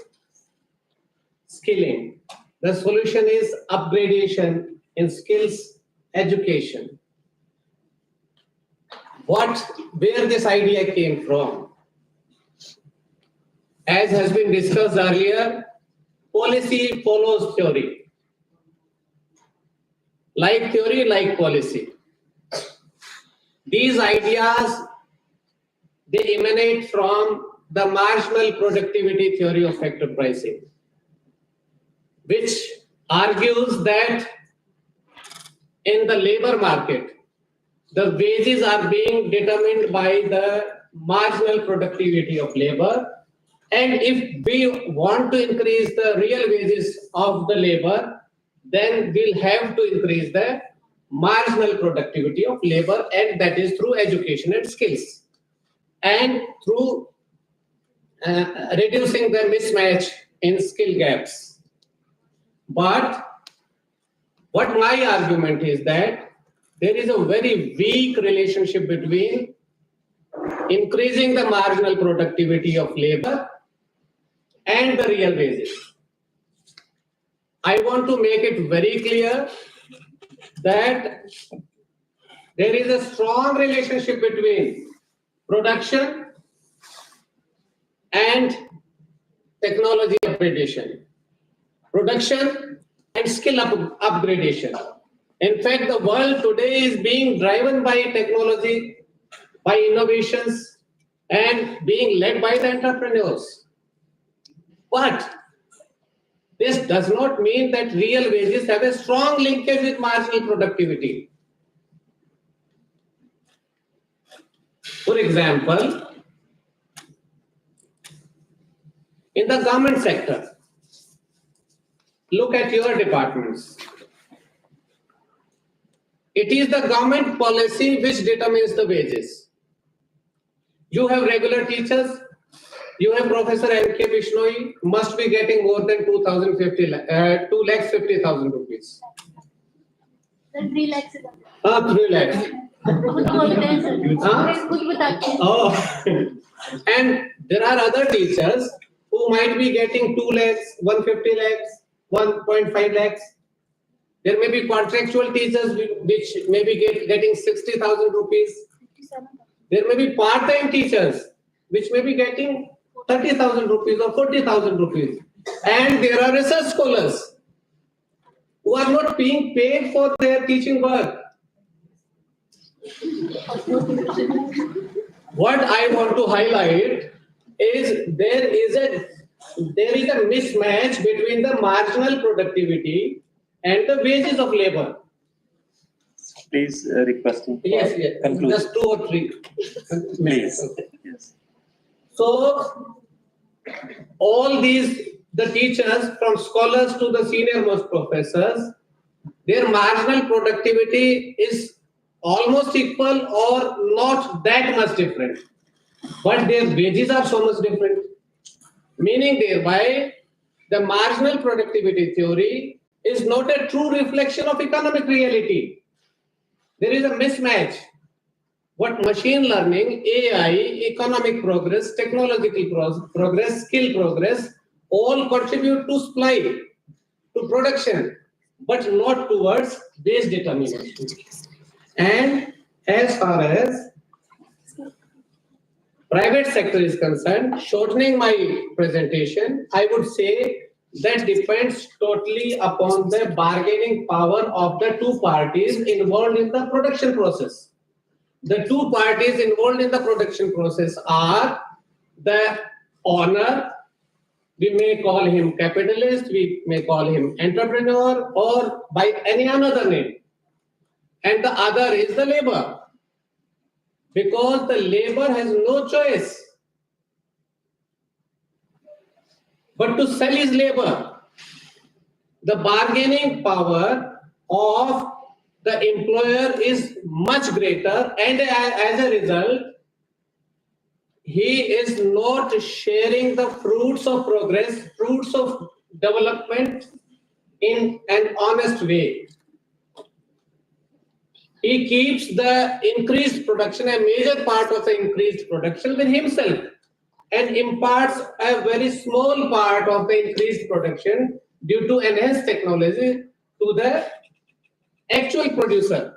skilling. The solution is upgradation in skills, education. Where this idea came from? As has been discussed earlier, policy follows theory. Like theory, like policy. These ideas, they emanate from the marginal productivity theory of factor pricing, which argues that in the labor market, the wages are being determined by the marginal productivity of labor. And if we want to increase the real wages of the labor, then we'll have to increase the marginal productivity of labor, and that is through education and skills, and through reducing the mismatch in skill gaps. But what my argument is that there is a very weak relationship between increasing the marginal productivity of labor and the real wages. I want to make it very clear that there is a strong relationship between production and technology upgradation, production and skill upgradation. In fact, the world today is being driven by technology, by innovations, and being led by the entrepreneurs. But this does not mean that real wages have a strong linkage with marginal productivity. For example, in the government sector, look at your departments. It is the government policy which determines the wages. You have regular teachers, you have Professor M.K. Bishnoi, must be getting more than 2,50,000 rupees. Sir 3 lakh से हाँ 3 lakhs. खुद बोलते हैं sir हाँ? खुद बताते हैं Oh, and there are other teachers who might be getting 2 lakhs, 150 lakhs, 1.5 lakhs. There may be contractual teachers which may be getting 60,000 rupees. There may be part-time teachers which may be getting 30,000 rupees or 40,000 rupees. And there are research scholars who are not being paid for their teaching work. What I want to highlight is there is a mismatch between the marginal productivity and the wages of labor. Please requesting. for Yes, conclusion. just 2 or 3. Please. Okay. Yes. So, all these, the teachers from scholars to the senior most professors, their marginal productivity is almost equal or not that much different. But their wages are so much different. Meaning thereby, the marginal productivity theory is not a true reflection of economic reality. There is a mismatch. What machine learning, AI, economic progress, technological progress, skill progress, all contribute to supply, to production, but not towards wage determination. And as far as private sector is concerned, shortening my presentation, I would say that depends totally upon the bargaining power of the two parties involved in the production process. The two parties involved in the production process are the owner, we may call him capitalist, we may call him entrepreneur, or by any another name. And the other is the labor. Because the labor has no choice but to sell his labor. The bargaining power of the employer is much greater, and as a result, he is not sharing the fruits of progress, fruits of development in an honest way. He keeps the increased production, a major part of the increased production, with himself, and imparts a very small part of the increased production due to enhanced technology to the actual producer.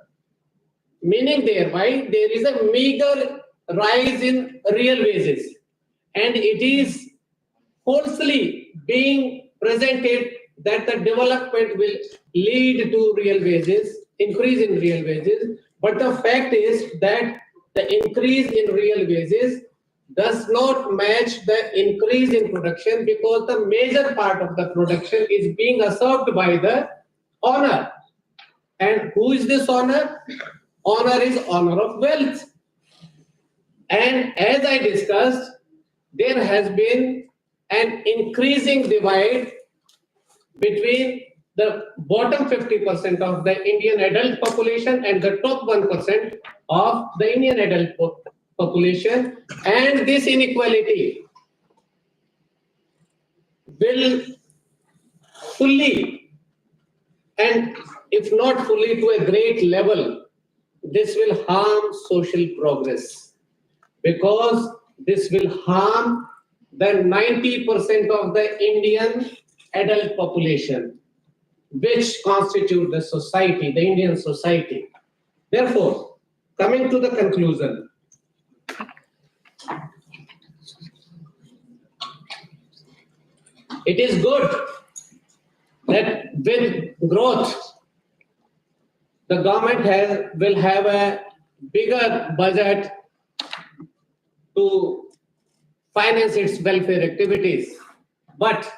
Meaning thereby there is a meager rise in real wages, and it is falsely being presented that the development will lead to real wages, increase in real wages. But the fact is that the increase in real wages does not match the increase in production, because the major part of the production is being usurped by the owner. And who is this owner? Owner is owner of wealth. And as I discussed, there has been an increasing divide between the bottom 50% of the Indian adult population and the top 1% of the Indian adult population. And this inequality will fully, and if not fully to a great level, this will harm social progress, because this will harm the 90% of the Indian adult population, which constitute the society, the Indian society. Therefore, coming to the conclusion, it is good that with growth, the government will have a bigger budget to finance its welfare activities. But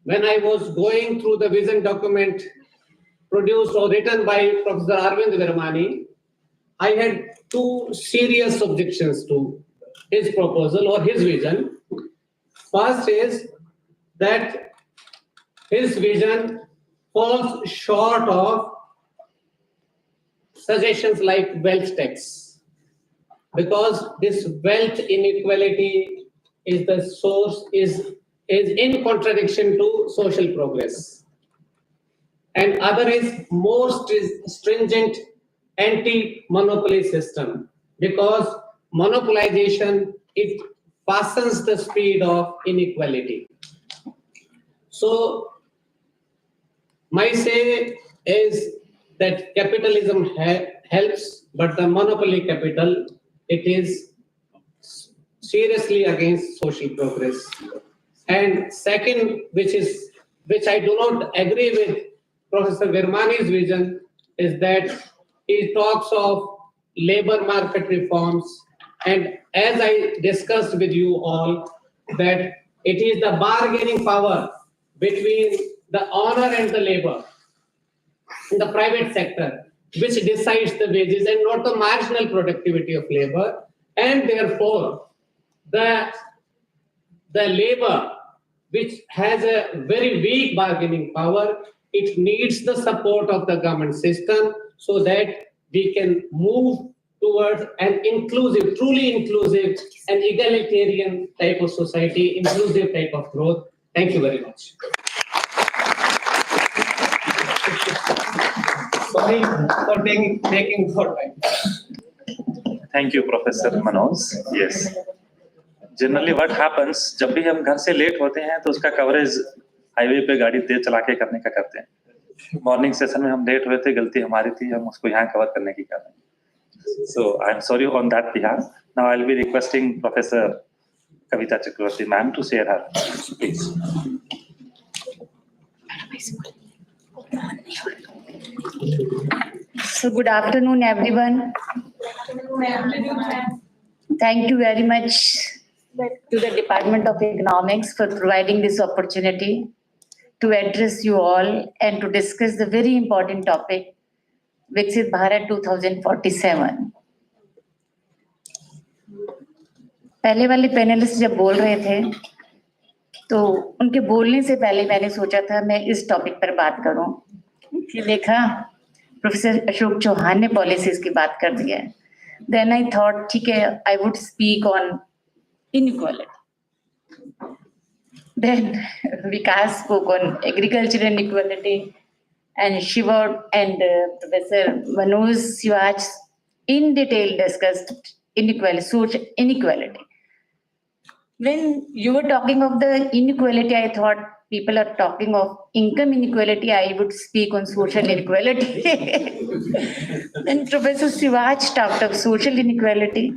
when I was going through the vision document produced or written by Professor Arvind Virmani, I had two serious objections to his proposal or his vision. First is that his vision falls short of suggestions like wealth tax, because this wealth inequality is the source, is in contradiction to social progress. and other is more stringent anti-monopoly system, because monopolization, it fastens the speed of inequality. So my say is that capitalism helps, but the monopoly capital, it is seriously against social progress. And second, which I do not agree with Professor Virmani's vision, is that he talks of labor market reforms, and as I discussed with you all, that it is the bargaining power between the owner and the labor in the private sector which decides the wages and not the marginal productivity of labor, and therefore the labor which has a very weak bargaining power, it needs the support of the government system so that we can move towards an inclusive, truly inclusive and egalitarian type of society, inclusive type of growth. Thank you very much. Sorry for taking more time. Thank you, Professor Manoj. Yes. Generally what happens, जब भी हम घर से late होते हैं तो उसका coverage highway पे गाड़ी तेज चला के करने का करते हैं. मॉर्निंग सेशन में हम लेट हुए थे, गलती हमारी थी, हम उसको यहाँ कवर करने की कर रहे हैं. So I am sorry on that behalf. Now I will be requesting Professor Kavita Chakravarti ma'am to share her, please. So good afternoon, everyone. Thank you very much to the Department of Economics for providing this opportunity to address you all and to discuss the very important topic, Viksit Bharat 2047. पहले वाले panelist जब बोल रहे थे तो उनके बोलने से पहले मैंने सोचा था मैं इस टॉपिक पर बात करूं, फिर देखा प्रोफेसर अशोक चौहान ने पॉलिसीज की बात कर दिया है. देन आई थॉट ठीक है, I would speak on inequality. Then Vikas spoke on agriculture inequality, and Shiva and Professor Manoj Siwaj in detail discussed inequality, social inequality. When you were talking of the inequality, I thought people are talking of income inequality. I would speak on social inequality. Then Professor Siwaj talked of social inequality.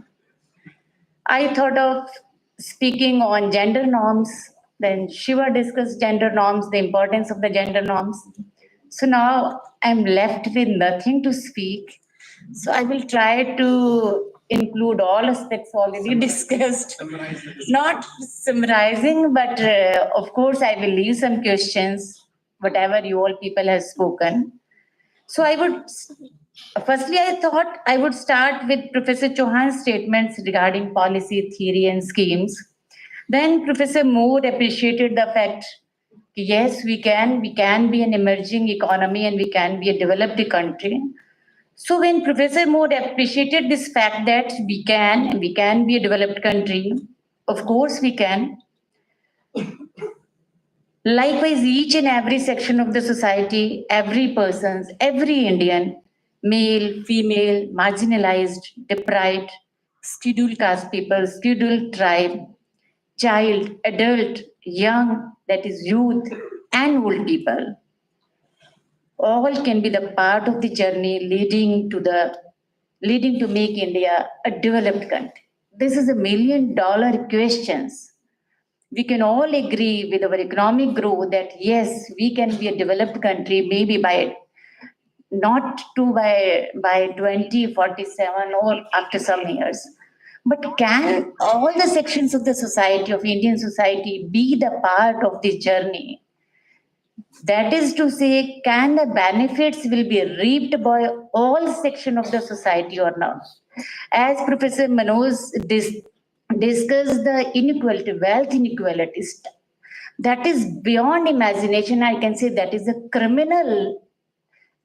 I thought of speaking on gender norms. Then Shiva discussed gender norms, the importance of the gender norms. So now I'm left with nothing to speak. So I will try to include all aspects already discussed. Not summarizing, but of course I will leave some questions, whatever you all people have spoken. So I thought I would start with Professor Chauhan's statements regarding policy theory and schemes. Then Professor Moore appreciated the fact, yes, we can be an emerging economy and we can be a developed country. So when Professor Moore appreciated this fact that we can be a developed country, of course we can. Likewise, each and every section of the society, every person, every Indian, male, female, marginalized, deprived, scheduled caste people, scheduled tribe, child, adult, young, that is youth, and old people, all can be the part of the journey leading to make India a developed country. This is $1 million questions. We can all agree with our economic growth that yes, we can be a developed country, maybe by 2047 or after some years. But can all the sections of the society, of Indian society, be the part of this journey? That is to say, can the benefits will be reaped by all sections of the society or not? As Professor Manoj discussed the inequality, wealth inequalities, that is beyond imagination. I can say that is a criminal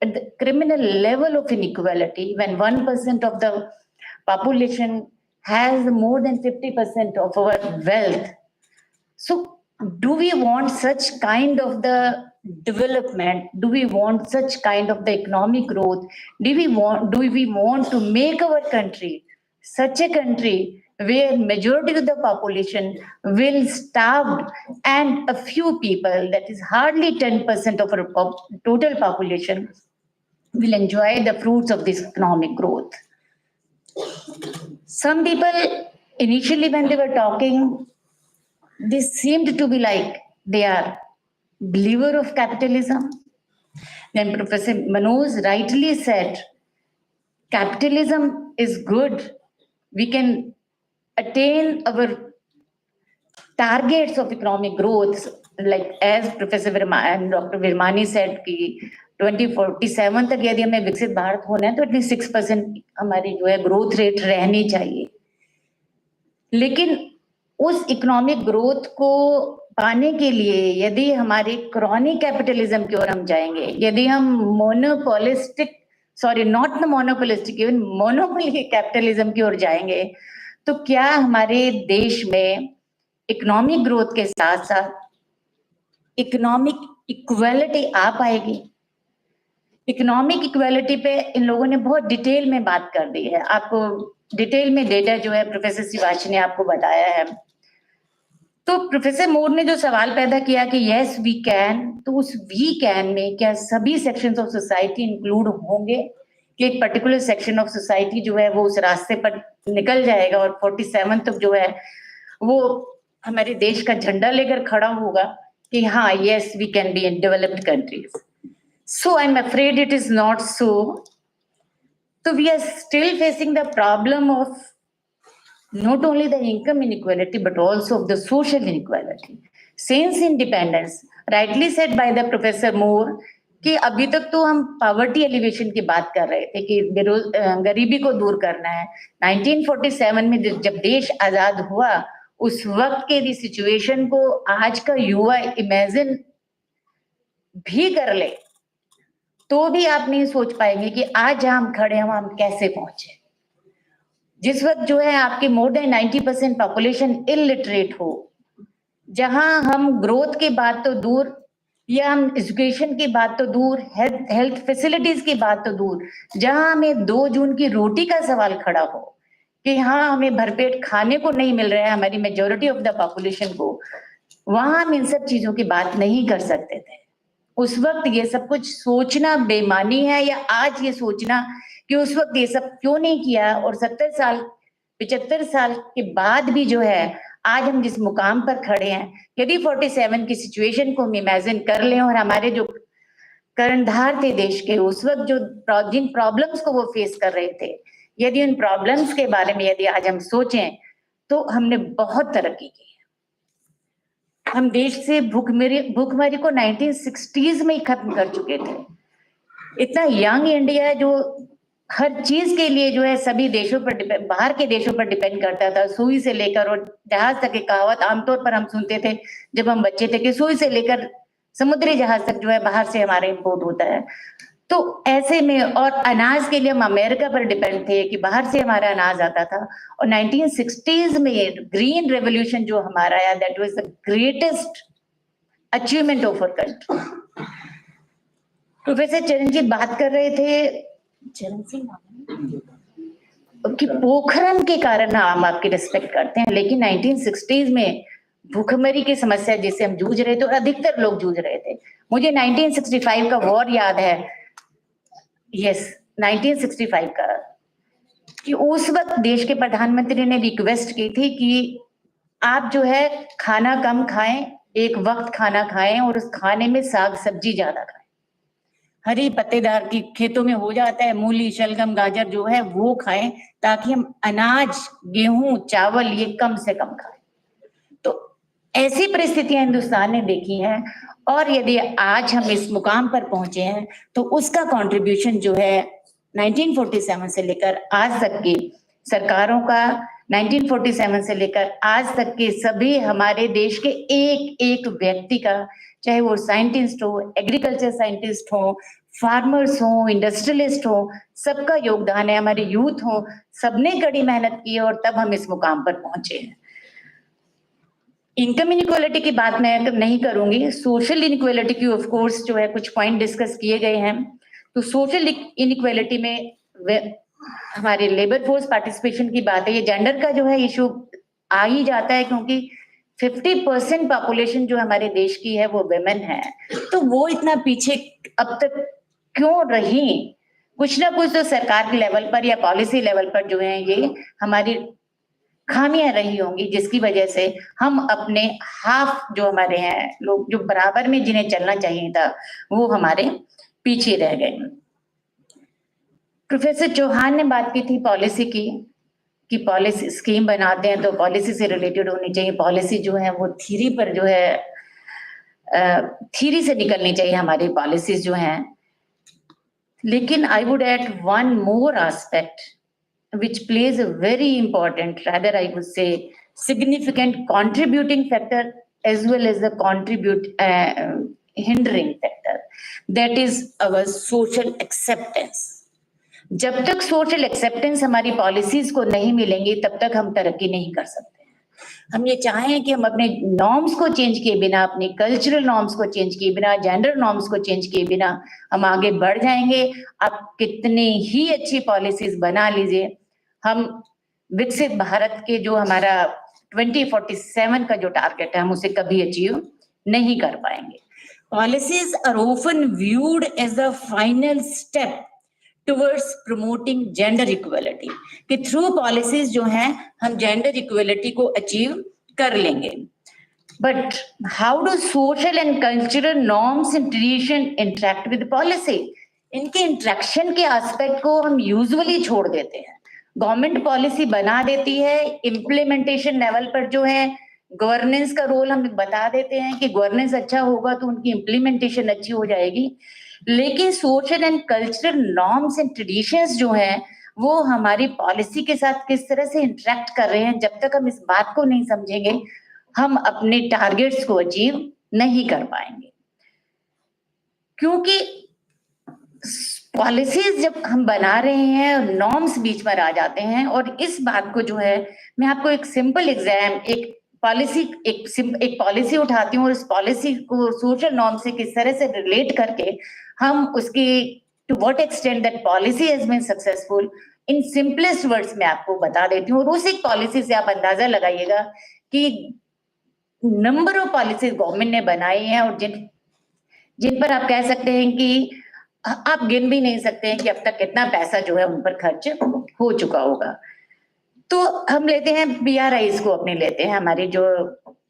level of inequality when 1% of the population has more than 50% of our wealth. So do we want such kind of the development? Do we want such kind of the economic growth? Do we want to make our country such a country where majority of the population will starve and a few people, that is hardly 10% of our total population, will enjoy the fruits of this economic growth? Some people initially when they were talking, they seemed to be like they are believer of capitalism. Then Professor Manoj rightly said, capitalism is good. We can attain our targets of economic growth, like as Professor Verma and Dr. Virmani said, कि 2047 तक यदि हमें विकसित भारत होना है तो at least 6% हमारी जो है ग्रोथ रेट रहनी चाहिए. लेकिन उस इकोनॉमिक ग्रोथ को पाने के लिए यदि हमारे क्रॉनिक कैपिटलिज्म की ओर हम जाएंगे, यदि हम monopolistic not the monopolistic even monopoly capitalism की ओर जाएंगे, तो क्या हमारे देश में इकोनॉमिक ग्रोथ के साथ साथ इकोनॉमिक इक्वालिटी आ पाएगी? इकोनॉमिक इक्वालिटी पे इन लोगों ने बहुत डिटेल में बात कर दी है. आपको डिटेल में डेटा जो है प्रोफेसर शिवाच ने आपको बताया है. तो प्रोफेसर मोर ने जो सवाल पैदा किया कि यस वी कैन, तो उस वी कैन में क्या सभी सेक्शंस ऑफ सोसाइटी इंक्लूड होंगे कि एक पर्टिकुलर सेक्शन ऑफ सोसाइटी जो है वो उस रास्ते पर निकल जाएगा और 47 तक जो है वो हमारे देश का झंडा लेकर खड़ा होगा कि हाँ yes we can be in developed countries? So I'm afraid it is not so. So we are still facing the problem of not only the income inequality, but also of the social inequality. Since independence, rightly said by the Professor Moore, कि अभी तक तो हम poverty alleviation की बात कर रहे थे कि गरीबी को दूर करना है. 1947 में जब देश आजाद हुआ, उस वक्त के सिचुएशन को आज का युवा इमेजिन भी कर ले तो भी आप नहीं सोच पाएंगे कि आज जहां हम खड़े हैं हम कैसे पहुंचे. जिस वक्त जो है आपकी मोर देन 90% पॉपुलेशन इलिटरेट हो, जहां हम ग्रोथ की बात तो दूर या हम एजुकेशन की बात तो दूर, हेल्थ फैसिलिटीज की बात तो दूर, जहां हमें 2 जून की रोटी का सवाल खड़ा हो कि हाँ हमें भरपेट खाने को नहीं मिल रहा है हमारी मेजोरिटी ऑफ द पॉपुलेशन को, वहां हम इन सब चीजों की बात नहीं कर सकते थे. उस वक्त ये सब कुछ सोचना बेमानी है, या आज ये सोचना कि उस वक्त ये सब क्यों नहीं किया, और 70 साल 75 साल के बाद भी जो है आज हम जिस मुकाम पर खड़े हैं, यदि 47 की सिचुएशन को हम इमेजिन कर लें और हमारे जो कर्णधार थे देश के उस वक्त जो जिन प्रॉब्लम्स को वो फेस कर रहे थे, यदि उन प्रॉब्लम्स के बारे में यदि आज हम सोचें तो हमने बहुत तरक्की की. हम देश से भूखमरी को 1960s में ही खत्म कर चुके थे. इतना यंग इंडिया जो हर चीज के लिए जो है सभी देशों पर बाहर के देशों पर डिपेंड करता था, सुई से लेकर और जहाज तक की कहावत आमतौर पर हम सुनते थे जब हम बच्चे थे कि सुई से लेकर समुद्री जहाज तक जो है बाहर से हमारे इंपोर्ट होता है. तो ऐसे में और अनाज के लिए हम अमेरिका पर डिपेंड थे कि बाहर से हमारा अनाज आता था. और 1960s में ग्रीन रेवोल्यूशन जो हमारा आया, that was the greatest achievement of our country. Professor Charanjit बात कर रहे थे, चरण सिंह कि पोखरण के कारण हम आपकी रिस्पेक्ट करते हैं, लेकिन 1960s में भूखमरी की समस्या जिससे हम जूझ रहे थे और अधिकतर लोग जूझ रहे थे. मुझे 1965 का वॉर याद है, यस 1965 का, कि उस वक्त देश के प्रधानमंत्री ने रिक्वेस्ट की थी कि आप जो है खाना कम खाएं, एक वक्त खाना खाएं और उस खाने में साग सब्जी ज्यादा खाएं. हरी पत्तेदार की खेतों में हो जाता है, मूली शलगम गाजर जो है वो खाएं ताकि हम अनाज गेहूं चावल ये कम से कम खाएं. तो ऐसी परिस्थितियां हिंदुस्तान ने देखी हैं, और यदि आज हम इस मुकाम पर पहुंचे हैं तो उसका कंट्रीब्यूशन जो है 1947 से लेकर आज तक की सरकारों का, 1947 से लेकर आज तक के सभी हमारे देश के एक एक व्यक्ति का, चाहे वो साइंटिस्ट हो, एग्रीकल्चर साइंटिस्ट हो, फार्मर्स हो, इंडस्ट्रियलिस्ट हो, सबका योगदान है. हमारे यूथ हो, सबने कड़ी मेहनत की है और तब हम इस मुकाम पर पहुंचे हैं. इनकम इनइक्वालिटी की बात मैं नहीं करूंगी, सोशल इनइक्वालिटी की ऑफ कोर्स जो है कुछ पॉइंट डिस्कस किए गए हैं। तो सोशल इनइक्वालिटी में हमारे लेबर फोर्स पार्टिसिपेशन की बात है, ये जेंडर का जो है इशू आ ही जाता है, क्योंकि 50% पॉपुलेशन जो हमारे देश की है वो वेमेन है। तो वो इतना पीछे अब तक क्यों रही? कुछ ना कुछ तो सरकार के लेवल पर या पॉलिसी लेवल पर जो है ये हमारी खामियां रही होंगी, जिसकी वजह से हम अपने हाफ जो हमारे हैं लोग जो बराबर में जिन्हें चलना चाहिए था वो हमारे पीछे रह गए। प्रोफेसर चौहान ने बात की थी पॉलिसी की, कि पॉलिसी स्कीम बनाते हैं तो पॉलिसी से रिलेटेड होनी चाहिए। पॉलिसी जो है वो थ्योरी पर जो है थ्योरी से निकलनी चाहिए हमारी पॉलिसीज जो हैं। लेकिन I would add one more aspect which plays a very important, rather I would say significant contributing factor as well as the hindering factor, that is our social acceptance. जब तक social acceptance हमारी policies को नहीं मिलेंगी तब तक हम तरक्की नहीं कर सकते। हम ये चाहें कि हम अपने नॉर्म्स को चेंज किए बिना, अपने कल्चरल नॉर्म्स को चेंज किए बिना, जेंडर नॉर्म्स को चेंज किए बिना हम आगे बढ़ जाएंगे। आप कितनी ही अच्छी पॉलिसीज बना लीजिए, हम विकसित भारत के जो हमारा 2047 का जो टारगेट है हम उसे कभी अचीव नहीं कर पाएंगे। Policies are often viewed as the final step towards promoting gender equality, कि थ्रू पॉलिसीज जो हैं हम जेंडर इक्वलिटी को अचीव कर लेंगे। But how do social and cultural norms and tradition interact with policy? इनके इंटरेक्शन के एस्पेक्ट को हम यूजुअली छोड़ देते हैं। गवर्नमेंट पॉलिसी बना देती है, इम्प्लीमेंटेशन लेवल पर जो है गवर्नेंस का रोल हम बता देते हैं कि गवर्नेंस अच्छा होगा तो उनकी इम्प्लीमेंटेशन अच्छी हो जाएगी। लेकिन social and cultural norms and traditions जो हैं वो हमारी पॉलिसी के साथ किस तरह से इंटरेक्ट कर रहे हैं, जब तक हम इस बात को नहीं समझेंगे हम अपने टारगेट्स को अचीव नहीं कर पाएंगे। क्योंकि पॉलिसीज जब हम बना रहे हैं नॉर्म्स बीच में आ जाते हैं, और इस बात को जो है मैं आपको एक सिंपल एक पॉलिसी उठाती हूँ और इस पॉलिसी को सोशल नॉर्म से किस तरह से रिलेट करके हम उसकी to what extent that policy has been successful in simplest words में आपको बता देती हूँ। और उस एक पॉलिसी से आप अंदाजा लगाइएगा कि नंबर ऑफ पॉलिसीज गवर्नमेंट ने बनाई हैं और जिन पर आप कह सकते हैं कि आप गिन भी नहीं सकते हैं कि अब तक कितना पैसा जो है उन पर खर्च हो चुका होगा। तो हम लेते हैं PRIs को अपने लेते हैं, हमारी जो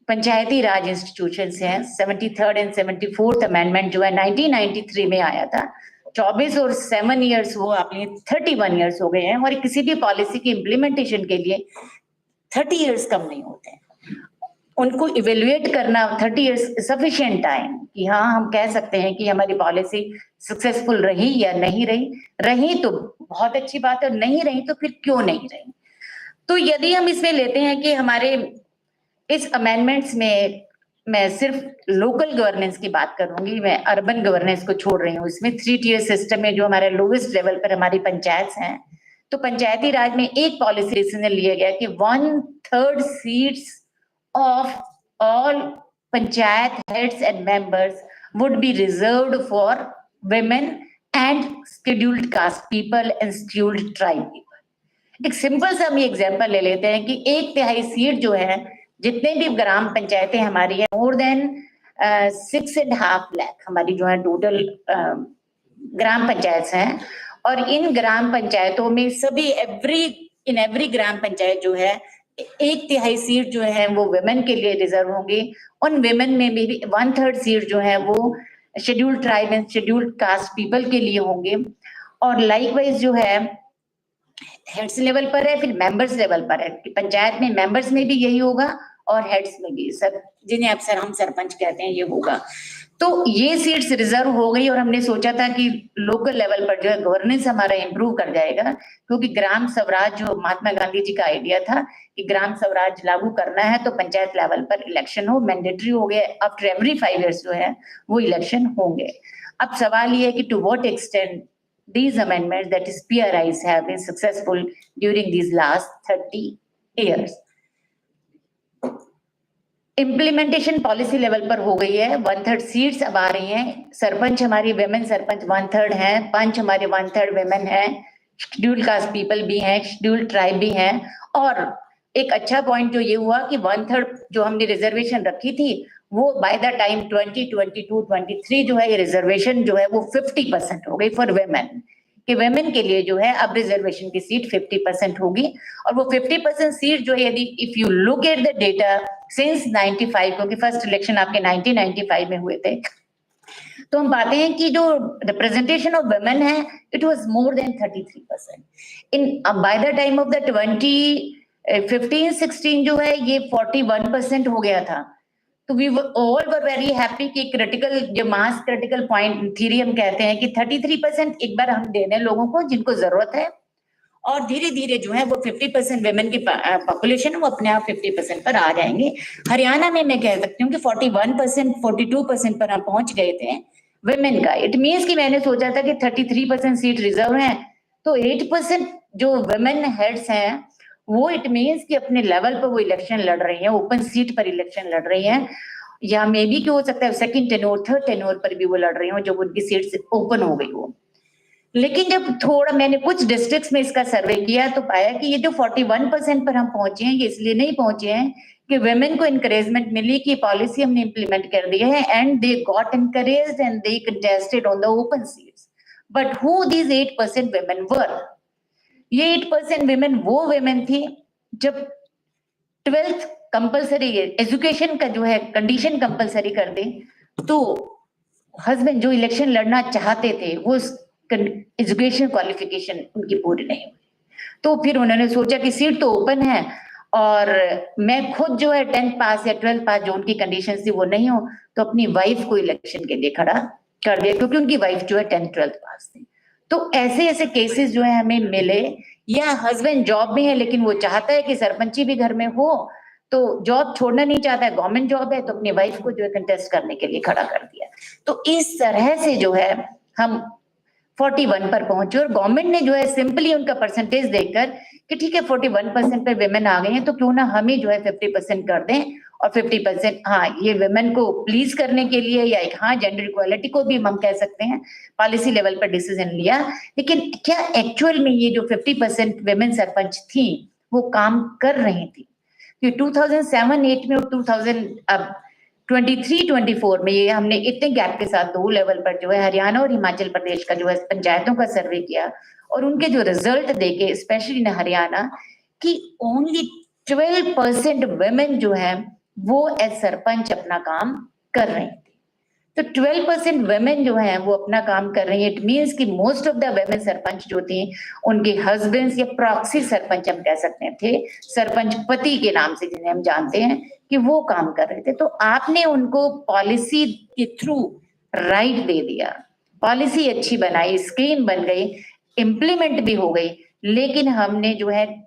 पंचायती राज इंस्टीट्यूशंस हैं, 73rd एंड 74th अमेंडमेंट जो है 1993 में आया था। 24 और 7 इयर्स वो आपने 31 इयर्स हो गए हैं, और किसी भी पॉलिसी की इम्प्लीमेंटेशन के लिए 30 इयर्स कम नहीं होते हैं। उनको इवेल्युएट करना 30 इयर्स सफिशिएंट टाइम, कि हाँ हम कह सकते हैं कि हमारी पॉलिसी सक्सेसफुल रही या नहीं रही। रही तो बहुत अच्छी बात है, नहीं रही तो फिर क्यों नहीं रही। तो यदि हम इसमें लेते हैं कि हमारे इस अमेंडमेंट्स में, मैं सिर्फ लोकल गवर्नेंस की बात करूंगी, मैं अर्बन गवर्नेंस को छोड़ रही हूँ। इसमें 3 tier सिस्टम में जो हमारे लोवेस्ट लेवल पर हमारी पंचायत हैं, तो पंचायती राज में एक पॉलिसी डिसीजन लिया गया कि 1/3 seats of all panchayat heads and members would be reserved for women and scheduled caste people and scheduled tribe people. एक सिंपल सा हम एग्जांपल ले लेते हैं कि 1/3 सीट जो है, जितने भी ग्राम पंचायतें हमारी है, मोर देन 6.5 लाख हमारी जो है टोटल ग्राम पंचायत हैं, और इन ग्राम पंचायतों में सभी एवरी ग्राम पंचायत जो है 1/3 सीट जो है वो वेमेन के लिए रिजर्व होंगी। उन वेमेन में भी 1/3 सीट जो है वो scheduled tribe and scheduled caste people के लिए होंगे। और लाइकवाइज जो है हेड्स लेवल पर है, फिर मेंबर्स लेवल पर है कि पंचायत में मेंबर्स में भी यही होगा और हेड्स में भी, सब जिन्हें अक्सर हम सरपंच कहते हैं, ये होगा। तो ये सीट्स रिजर्व हो गई, और हमने सोचा था कि लोकल लेवल पर जो है गवर्नेंस हमारा इंप्रूव कर जाएगा, क्योंकि ग्राम स्वराज जो महात्मा गांधी जी का आइडिया था कि ग्राम स्वराज लागू करना है तो पंचायत लेवल पर इलेक्शन हो, मैंडेटरी हो गया। आफ्टर एवरी 5 years जो है वो इलेक्शन होंगे। अब सवाल ये है कि to what extent these amendments, that is PRIs, have been successful during these last 30 years. Implementation policy level पर हो गई है, 1/3 सीट्स अब आ रही हैं। सरपंच हमारी वेमेन सरपंच 1/3 हैं, पंच हमारे 1/3 वेमेन हैं, शेड्यूल कास्ट पीपल भी हैं, शेड्यूल ट्राइब भी हैं। और एक अच्छा पॉइंट जो ये हुआ कि 1/3 जो हमने रिजर्वेशन रखी थी वो बाय द टाइम 2022-23 जो है ये रिजर्वेशन जो है वो 50% हो गई फॉर वेमेन, कि वेमेन के लिए जो है अब रिजर्वेशन की सीट 50% होगी। और वो 50% सीट जो है, यदि if you look at the data since 95, क्योंकि फर्स्ट इलेक्शन आपके 1995 में हुए थे, तो हम पाते हैं कि जो रिप्रेजेंटेशन ऑफ वेमेन है it was more than 33%। In by the time of the 2015-16 जो है ये 41% हो गया था। तो we all were very happy कि क्रिटिकल जो मास क्रिटिकल पॉइंट थ्योरी हम कहते हैं कि 33% एक बार हम देने लोगों को जिनको जरूरत है, और धीरे धीरे जो है वो 50% वेमेन की पॉपुलेशन वो अपने आप 50% पर आ जाएंगे। हरियाणा में मैं कह सकती हूँ कि 41% 42% पर हम पहुंच गए थे वेमेन का। इट मीन्स कि मैंने सोचा था कि 33% सीट रिजर्व है, तो 8% जो वेमेन हेड्स हैं वो इट मीन्स कि अपने लेवल पर वो इलेक्शन लड़ रही हैं, ओपन सीट पर इलेक्शन लड़ रही हैं, या मे बी कि हो सकता है सेकंड टेन्योर थर्ड टेन्योर पर भी वो लड़ रही हो जब उनकी सीट ओपन हो गई हो। लेकिन जब थोड़ा मैंने कुछ डिस्ट्रिक्ट्स में इसका सर्वे किया तो पाया कि ये जो 41% पर हम पहुंचे हैं ये इसलिए नहीं पहुंचे हैं कि वेमेन को इनकरेजमेंट मिली कि पॉलिसी हमने इम्प्लीमेंट कर दी है and they got encouraged and they contested on the open seats. But who these 8% women were? ये 8% वेमेन वो वेमेन थी जब 12th कंपल्सरी एजुकेशन का जो है कंडीशन कंपल्सरी कर दी, तो हस्बैंड जो इलेक्शन लड़ना चाहते थे वो एजुकेशन क्वालिफिकेशन उनकी पूरी नहीं हुई, तो फिर उन्होंने सोचा कि सीट तो ओपन है और मैं खुद जो है 10th पास या 12th पास जो उनकी कंडीशन थी वो नहीं हो, तो अपनी वाइफ को इलेक्शन के लिए खड़ा कर दिया क्योंकि उनकी वाइफ जो है 10th 12th पास थी। तो ऐसे ऐसे केसेस जो है हमें मिले, या हस्बैंड जॉब में है लेकिन वो चाहता है कि सरपंची भी घर में हो, तो जॉब छोड़ना नहीं चाहता है, गवर्नमेंट जॉब है, तो अपनी वाइफ को जो है कंटेस्ट करने के लिए खड़ा कर दिया। तो इस तरह से जो है हम 41 पर पहुंचे और गवर्नमेंट ने जो है सिंपली उनका परसेंटेज देखकर कि ठीक है 41% पे वेमेन आ गई हैं तो क्यों ना हम ही जो है 50% कर दें, और 50% हाँ ये वेमेन को प्लीज करने के लिए या एक हाँ जेंडर इक्वालिटी को भी हम कह सकते हैं पॉलिसी लेवल पर डिसीजन लिया। लेकिन क्या एक्चुअल में ये जो 50% वेमेन सरपंच थी वो काम कर रही थी? 2007-8 में और 2023-24 में ये हमने इतने गैप के साथ 2 लेवल पर जो है हरियाणा और हिमाचल प्रदेश का जो है पंचायतों का सर्वे किया और उनके जो रिजल्ट देखे स्पेशली इन हरियाणा कि ओनली 12% वेमेन जो है वो एज सरपंच अपना काम कर रही थी। तो 12% वेमेन जो है वो अपना काम कर रही है। इट मीन्स कि most of the women sarpanch जो थी उनके हस्बैंड्स या प्रॉक्सी सरपंच हम कह सकते थे, सरपंच पति के नाम से जिन्हें हम जानते हैं कि वो काम कर रहे थे। तो आपने उनको पॉलिसी के थ्रू राइट दे दिया, पॉलिसी अच्छी बनाई, स्कीम बन गई, इम्प्लीमेंट भी हो गई, लेकिन हमने जो है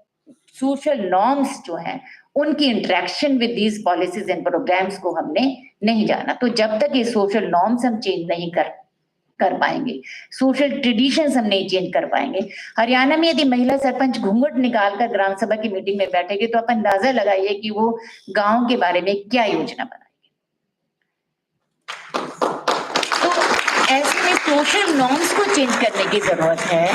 सोशल नॉर्म्स जो है उनकी interaction with these policies and programmes को हमने नहीं जाना। तो जब तक ये सोशल नॉर्म्स हम चेंज नहीं कर पाएंगे, सोशल ट्रेडिशंस हम नहीं चेंज कर पाएंगे। हरियाणा में यदि महिला सरपंच घूंघट निकालकर ग्राम सभा की मीटिंग में बैठेगी तो आप अंदाजा लगाइए कि वो गांव के बारे में क्या योजना बनाएगी। तो ऐसे में सोशल नॉर्म्स को चेंज करने की जरूरत है।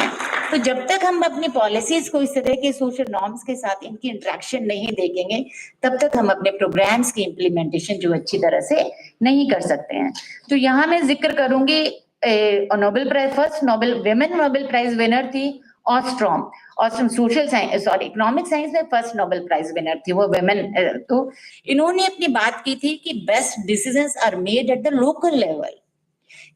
तो जब तक हम अपनी पॉलिसीज को इस तरह के सोशल नॉर्म्स के साथ इनकी इंटरेक्शन नहीं देखेंगे तब तक हम अपने प्रोग्राम्स की इम्प्लीमेंटेशन जो अच्छी तरह से नहीं कर सकते हैं। तो यहाँ मैं जिक्र करूंगी Nobel prize first women Nobel prize winner थी Ostrom social science economic science में फर्स्ट नोबेल प्राइज विनर थी वो वेमेन। तो इन्होंने अपनी बात की थी कि best decisions are made at the local level,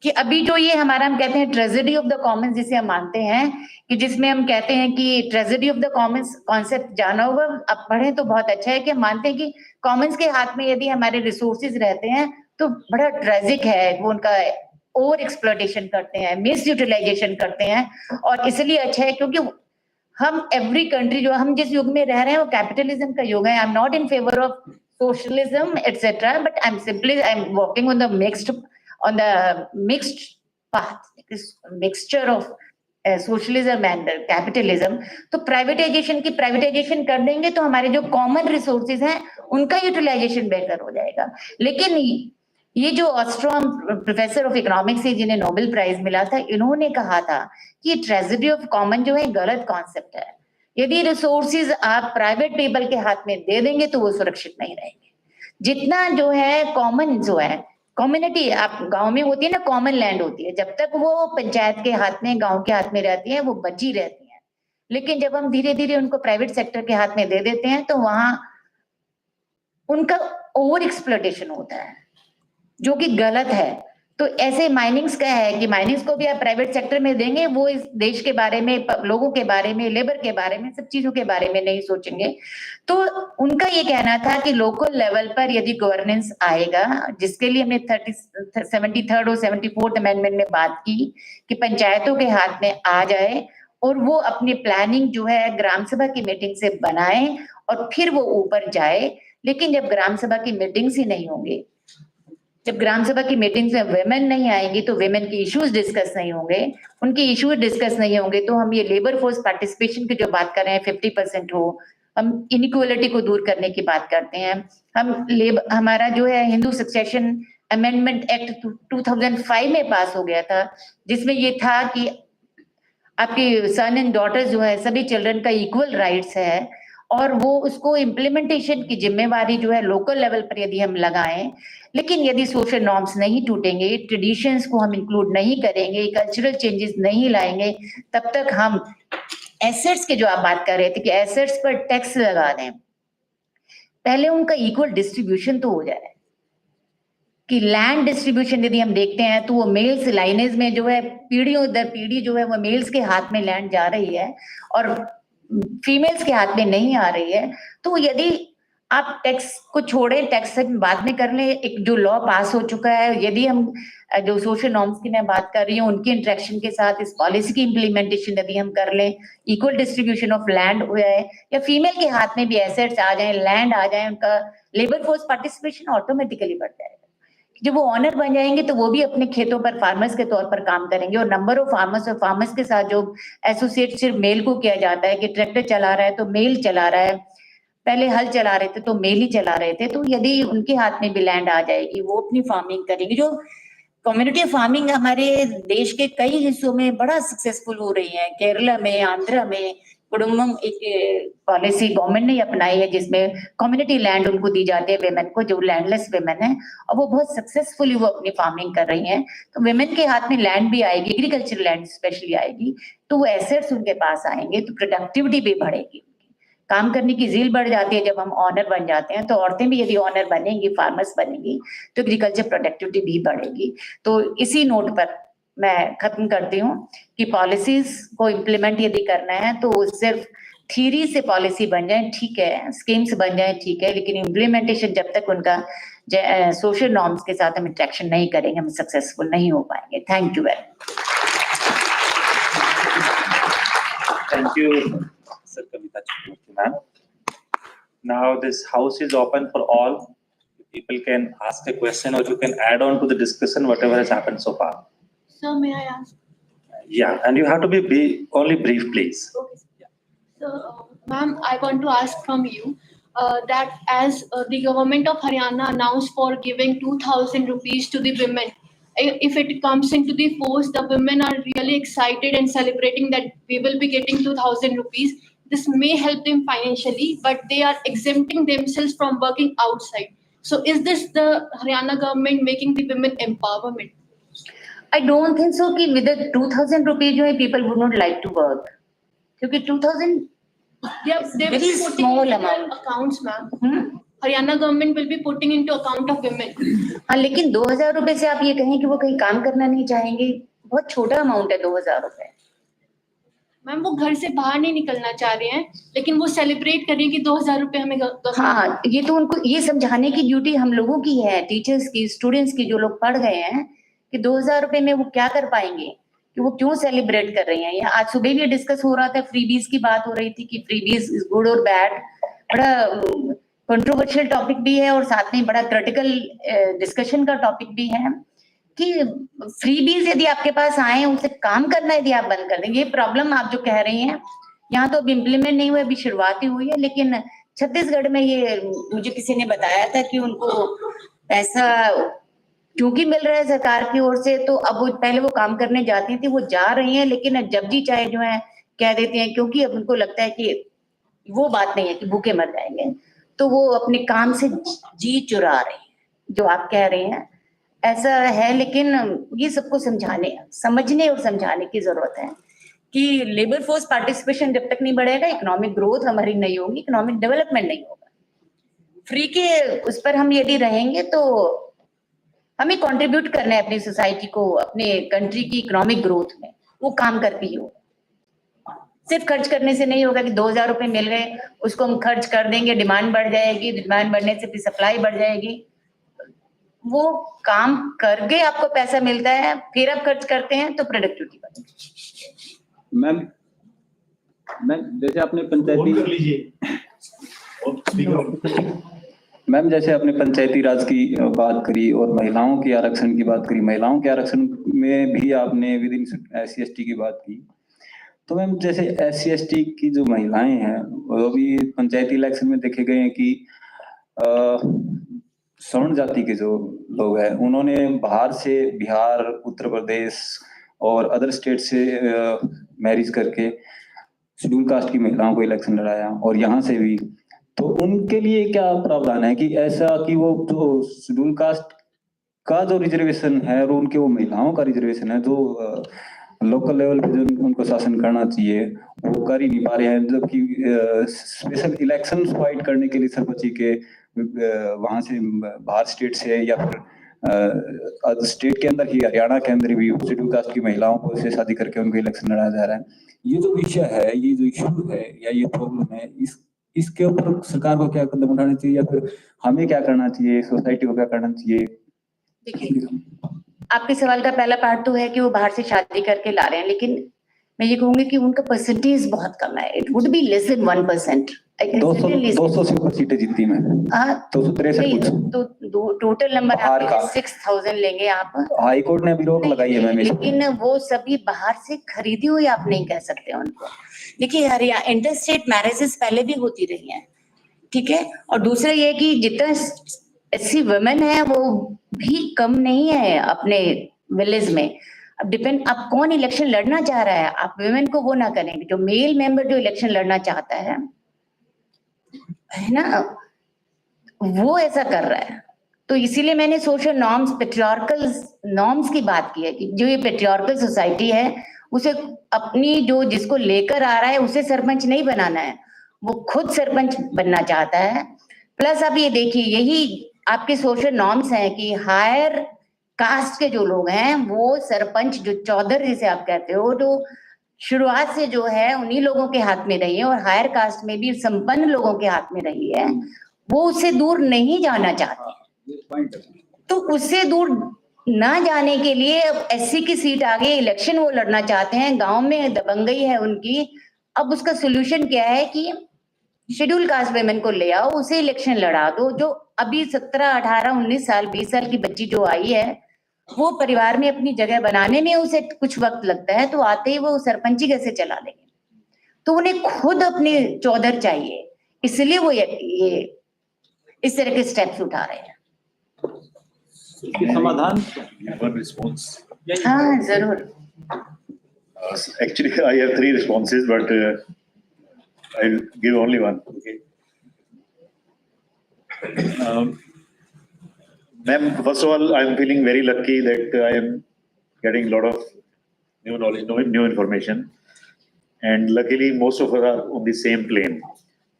कि अभी जो ये हमारा हम कहते हैं ट्रेजेडी ऑफ द कॉमन्स जिसे हम मानते हैं कि जिसमें हम कहते हैं कि tragedy of the Commons concept जाना होगा, अब पढ़ें तो बहुत अच्छा है कि हम मानते हैं कि कॉमन्स के हाथ में यदि हमारे रिसोर्सेज रहते हैं तो बड़ा ट्रेजिक है, वो उनका ओवर एक्सप्लॉयटेशन करते हैं, मिस यूटिलाइजेशन करते हैं। और इसलिए अच्छा है क्योंकि हम एवरी कंट्री जो हम जिस युग में रह रहे हैं वो कैपिटलिज्म का युग है। I am not in favour of socialism etcetera, but I am walking on the mixed path, this mixture of socialism and capitalism, तो प्राइवेटाइजेशन कर देंगे तो हमारे जो कॉमन रिसोर्सेज हैं उनका यूटिलाइजेशन बेहतर हो जाएगा। लेकिन ये जो ऑस्ट्रॉम प्रोफेसर ऑफ इकोनॉमिक्स है जिन्हें नोबेल प्राइज मिला था, इन्होंने कहा था कि ट्रेजेडी ऑफ कॉमन जो है गलत कॉन्सेप्ट है। यदि रिसोर्सेज आप प्राइवेट पीपल के हाथ में दे देंगे तो वो सुरक्षित नहीं रहेंगे। जितना जो है कॉमन जो है कम्युनिटी, आप गांव में होती है ना, कॉमन लैंड होती है, जब तक वो पंचायत के हाथ में, गांव के हाथ में रहती है वो बची रहती है। लेकिन जब हम धीरे धीरे उनको प्राइवेट सेक्टर के हाथ में दे देते हैं तो वहां उनका ओवर एक्सप्लॉयटेशन होता है जो कि गलत है। तो ऐसे माइनिंग्स का है कि माइनिंग्स को भी आप प्राइवेट सेक्टर में देंगे, वो इस देश के बारे में, लोगों के बारे में, लेबर के बारे में, सब चीजों के बारे में नहीं सोचेंगे। तो उनका ये कहना था कि लोकल लेवल पर यदि गवर्नेंस आएगा, जिसके लिए हमने 73rd और 74th अमेंडमेंट में बात की कि पंचायतों के हाथ में आ जाए और वो अपनी प्लानिंग जो है ग्राम सभा की मीटिंग से बनाए और फिर वो ऊपर जाए। लेकिन जब ग्राम सभा की मीटिंग्स ही नहीं होंगे, जब ग्राम सभा की मीटिंग्स में वेमेन नहीं आएंगी तो वेमेन की इश्यूज डिस्कस नहीं होंगे, उनके इश्यूज डिस्कस नहीं होंगे, तो हम ये लेबर फोर्स पार्टिसिपेशन की जो बात कर रहे हैं 50% हो, हम इनइक्वालिटी को दूर करने की बात करते हैं। हमारा जो है हिंदू सक्सेशन अमेंडमेंट एक्ट 2005 में पास हो गया था, जिसमें ये था कि आपकी सन एंड डॉटर्स जो है सभी चिल्ड्रन का इक्वल राइट्स है, और वो उसको इम्प्लीमेंटेशन की जिम्मेवारी जो है लोकल लेवल पर यदि हम लगाएं। लेकिन यदि सोशल नॉर्म्स नहीं टूटेंगे, ट्रेडिशंस को हम इंक्लूड नहीं करेंगे, कल्चरल चेंजेस नहीं लाएंगे, तब तक हम एसेट्स के जो आप बात कर रहे थे कि एसेट्स पर टैक्स लगा दें, पहले उनका इक्वल डिस्ट्रीब्यूशन तो हो जाए। कि लैंड डिस्ट्रीब्यूशन यदि हम देखते हैं तो वो मेल्स लाइनेज में जो है पीढ़ियों दर पीढ़ी जो है वो मेल्स के हाथ में लैंड जा रही है और फीमेल्स के हाथ में नहीं आ रही है। तो यदि आप टैक्स को छोड़ें, टैक्स बाद में कर लें, एक जो लॉ पास हो चुका है, यदि हम जो सोशल नॉर्म्स की मैं बात कर रही हूँ उनकी इंटरेक्शन के साथ इस पॉलिसी की इम्प्लीमेंटेशन यदि हम कर लें, इक्वल डिस्ट्रीब्यूशन ऑफ लैंड हो जाए या फीमेल के हाथ में भी एसेट्स आ जाए, लैंड आ जाए, उनका लेबर फोर्स पार्टिसिपेशन ऑटोमेटिकली बढ़ जाएगा। जब वो ऑनर बन जाएंगे तो वो भी अपने खेतों पर फार्मर्स के तौर पर काम करेंगे, और नंबर ऑफ फार्मर्स और फार्मर्स के साथ जो एसोसिएट सिर्फ मेल को किया जाता है कि ट्रैक्टर चला रहा है तो मेल चला रहा है, पहले हल चला रहे थे तो मेल ही चला रहे थे। तो यदि उनके हाथ में भी लैंड आ जाएगी, वो अपनी फार्मिंग करेंगे। जो कम्युनिटी फार्मिंग हमारे देश के कई हिस्सों में बड़ा सक्सेसफुल हो रही है, केरला में, आंध्र में कुडुम्बम एक पॉलिसी गवर्नमेंट ने अपनाई है जिसमें कम्युनिटी लैंड उनको दी जाती है वेमेन को, जो लैंडलेस वेमेन है, और वो बहुत सक्सेसफुली वो अपनी फार्मिंग कर रही हैं। तो वेमेन के हाथ में लैंड भी आएगी, एग्रीकल्चर लैंड स्पेशली आएगी, तो वो एसेट्स उनके पास आएंगे, तो प्रोडक्टिविटी भी बढ़ेगी, काम करने की ज़ील बढ़ जाती है। जब हम ऑनर बन जाते हैं तो औरतें भी यदि ऑनर बनेंगी, फार्मर्स बनेंगी, तो एग्रीकल्चर प्रोडक्टिविटी भी बढ़ेगी। तो इसी नोट पर मैं खत्म करती हूँ कि पॉलिसीज को इम्प्लीमेंट यदि करना है तो सिर्फ थ्योरी से पॉलिसी बन जाए ठीक है, स्कीम्स बन जाए ठीक है, लेकिन इम्प्लीमेंटेशन जब तक उनका सोशल नॉर्म्स के साथ हम इंटरेक्शन नहीं करेंगे, हम सक्सेसफुल नहीं हो पाएंगे। Thank you very much. Thank you, Sir Kavita Chakraborty ma'am. Now this house is open for all. People can ask a question or you can add on to the discussion whatever has happened so far. Sir, may I ask? Yeah, and you have to be only brief, please. Okay. So, ma'am, I want to ask from you that as the government of Haryana announced for giving 2,000 rupees to the women, if it comes into the force, the women are really excited and celebrating that we will be getting 2,000 rupees. This may help them financially, but they are exempting themselves from working outside. So is this the Haryana government making the women empowerment? I don't think so कि with the 2,000 rupees जो है people would not like to work, क्योंकि 2,000 they will very be putting small into amount. accounts, ma'am. Haryana government will be putting into account of women. हाँ, लेकिन 2,000 रुपए से आप ये कहें कि वो कहीं काम करना नहीं चाहेंगे, बहुत छोटा अमाउंट है 2,000 रुपए। मैम वो घर से बाहर नहीं निकलना चाह रहे हैं, लेकिन वो सेलिब्रेट करें कि 2,000 रुपए हमें। हाँ, ये तो उनको ये समझाने की ड्यूटी हम लोगों की है, टीचर्स की, स्टूडेंट्स की, जो लोग पढ़ गए हैं, कि 2,000 रुपए में वो क्या कर पाएंगे, कि वो क्यों सेलिब्रेट कर रही हैं। या आज सुबह भी डिस्कस हो रहा था, फ्रीबीज की बात हो रही थी कि फ्रीबीज इज गुड और बैड, बड़ा कंट्रोवर्शियल टॉपिक भी है और साथ में बड़ा क्रिटिकल डिस्कशन का टॉपिक भी है कि फ्रीबीज यदि आपके पास आए, उसे काम करना यदि आप बंद कर देंगे, ये प्रॉब्लम आप जो कह रही हैं यहाँ तो अभी इम्प्लीमेंट नहीं हुआ, अभी शुरुआत ही हुई है, लेकिन छत्तीसगढ़ में ये मुझे किसी ने बताया था कि उनको पैसा क्योंकि मिल रहा है सरकार की ओर से, तो अब वो पहले वो काम करने जाती थी, वो जा रही हैं, लेकिन जब जी चाहे जो है कह देती हैं, क्योंकि अब उनको लगता है कि वो बात नहीं है कि भूखे मर जाएंगे, तो वो अपने काम से जी चुरा रही हैं। जो आप कह रहे हैं ऐसा है, लेकिन ये सबको समझने और समझाने की जरूरत है कि लेबर फोर्स पार्टिसिपेशन जब तक नहीं बढ़ेगा, इकोनॉमिक ग्रोथ हमारी नहीं होगी, इकोनॉमिक डेवलपमेंट नहीं होगा। फ्री के उस पर हम यदि रहेंगे तो हमें कंट्रीब्यूट करना है अपनी सोसाइटी को, अपने कंट्री की इकोनॉमिक ग्रोथ में, वो काम करके ही होगा। सिर्फ खर्च करने से नहीं होगा कि 2000 रुपए मिल गए उसको हम खर्च कर देंगे, डिमांड बढ़ जाएगी, डिमांड बढ़ने से फिर सप्लाई बढ़ जाएगी। वो काम करके आपको पैसा मिलता है, फिर आप खर्च करते हैं तो प्रोडक्टिविटी बढ़ती है। मैम जैसे आपने पंचायती मैम जैसे आपने पंचायती राज की बात करी और महिलाओं के आरक्षण की बात करी, महिलाओं के आरक्षण में भी आपने विद इन SC/ST की बात की। तो मैम जैसे SC/ST की जो महिलाएं हैं वो भी पंचायती इलेक्शन में देखे गए हैं कि सवर्ण जाति के जो लोग हैं उन्होंने बाहर से बिहार, उत्तर प्रदेश और अदर स्टेट से मैरिज करके शेड्यूल कास्ट की महिलाओं को इलेक्शन लड़ाया, और यहाँ से भी। तो उनके लिए क्या प्रावधान है कि ऐसा कि वो जो शेड्यूल कास्ट का जो रिजर्वेशन है और उनके वो महिलाओं का रिजर्वेशन है जो लोकल लेवल पे जो उनको शासन करना चाहिए वो कर ही नहीं पा रहे हैं, जबकि स्पेशल इलेक्शन फाइट करने के लिए सरपंची के वहां से बाहर स्टेट से या फिर स्टेट के अंदर ही, हरियाणा के अंदर भी शेड्यूल कास्ट की महिलाओं को से शादी करके उनको इलेक्शन लड़ाया जा रहा है। ये जो विषय है, ये जो इशू है या ये प्रॉब्लम है, इसके ऊपर सरकार को क्या कदम उठाने चाहिए या फिर हमें क्या करना चाहिए, सोसाइटी को क्या करना चाहिए? देखिए, आपके सवाल का पहला पार्ट तो है कि वो बाहर से शादी करके ला रहे हैं, लेकिन मैं ये कहूंगी कि उनका परसेंटेज बहुत कम है। It would be less than 1%। 200 से ऊपर सीटें जीती मैं। 263 तो टोटल नंबर 6000 लेंगे आप। हाई कोर्ट ने अभी रोक लगाई है मैम, लेकिन वो सभी बाहर से खरीदी हुई आप नहीं कह सकते उनको। देखिए, हरियाणा इंटर स्टेट मैरिजेस पहले भी होती रही हैं, ठीक है। और दूसरा ये कि जितना ऐसी वुमेन है वो भी कम नहीं है अपने विलेज में। अब डिपेंड आप कौन इलेक्शन लड़ना चाह रहा है, आप वुमेन को वो ना करेंगे। जो मेल मेंबर जो इलेक्शन लड़ना चाहता है ना, वो ऐसा कर रहा है। तो इसीलिए मैंने सोशल नॉर्म्स, पेट्रियार्कल नॉर्म्स की बात की है कि जो ये पेट्रियार्कल सोसाइटी है उसे अपनी जो जिसको लेकर आ रहा है उसे सरपंच नहीं बनाना है, वो खुद सरपंच बनना चाहता है। प्लस आप ये देखिए, यही आपके सोशल नॉर्म्स हैं कि हायर कास्ट के जो लोग हैं वो सरपंच, जो चौधर जिसे आप कहते हो, जो शुरुआत से जो है उन्हीं लोगों के हाथ में रही है, और हायर कास्ट में भी संपन्न लोगों के हाथ में रही है, वो उससे दूर नहीं जाना चाहते। तो उससे दूर ना जाने के लिए अब SC की सीट आ गई, इलेक्शन वो लड़ना चाहते हैं, गांव में दबंगई है उनकी। अब उसका सोल्यूशन क्या है कि शेड्यूल कास्ट वेमेन को ले आओ, उसे इलेक्शन लड़ा दो। जो अभी 17, 18, 19 साल, 20 साल की बच्ची जो आई है, वो परिवार में अपनी जगह बनाने में उसे कुछ वक्त लगता है, तो आते ही वो सरपंची कैसे चला लेंगे। तो उन्हें खुद अपने चौधर चाहिए, इसलिए वो ये इस तरह के स्टेप्स उठा रहे हैं। समाधान हाँ जरूर। Actually, I have 3 responses, but I'll give only one. Okay. Ma'am, first of all, I'm feeling very lucky that I am getting a lot of new knowledge, new information, and luckily most of us are on the same plane.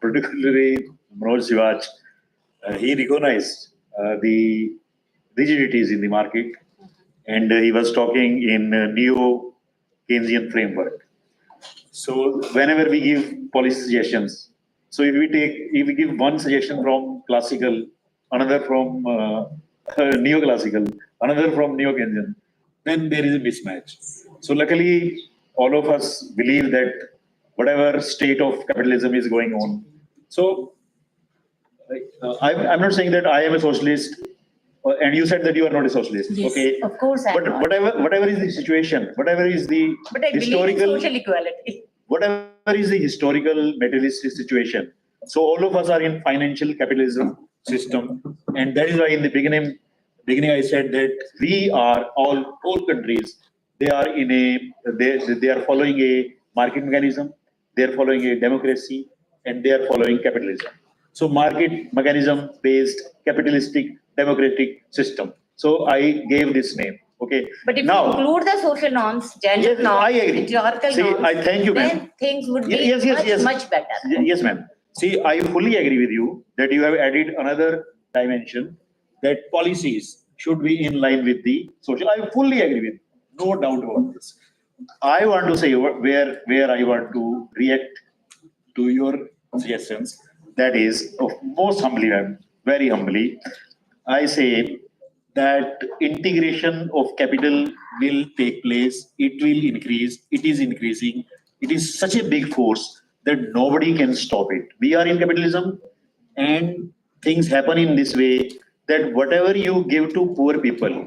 Particularly Manoj Sivaj, he recognized the rigidities in the market, and he was talking in neo-Keynesian framework. So whenever we give policy suggestions, so if we give one suggestion from classical, another from neoclassical, another from neo-Keynesian, then there is a mismatch. So luckily, all of us believe that whatever state of capitalism is going on. So I'm not saying that I am a socialist and you said that you are not a socialist. Yes, Okay. of course I am But not. whatever is the situation, whatever is the But I believe in historical, social equality. whatever is the historical materialistic situation. So all of us are in financial capitalism system, and that is why in the beginning I said that we are all countries. They are in they are following a market mechanism. They are following a democracy, and they are following capitalism. So market mechanism based capitalistic democratic system. So I gave this name. Okay. But if Now, you include the social norms, gender yes, norms, I agree. historical See, norms, I thank you, then ma'am. things would be Yes. much better. Yes, ma'am. See, I fully agree with you that you have added another dimension that policies should be in line with the social. I fully agree with you. No doubt about this. I want to say where I want to react to your suggestions. That is, most humbly, ma'am, very humbly, I say that integration of capital will take place. It will increase. It is increasing. It is such a big force that nobody can stop it. We are in capitalism, and things happen in this way that whatever you give to poor people,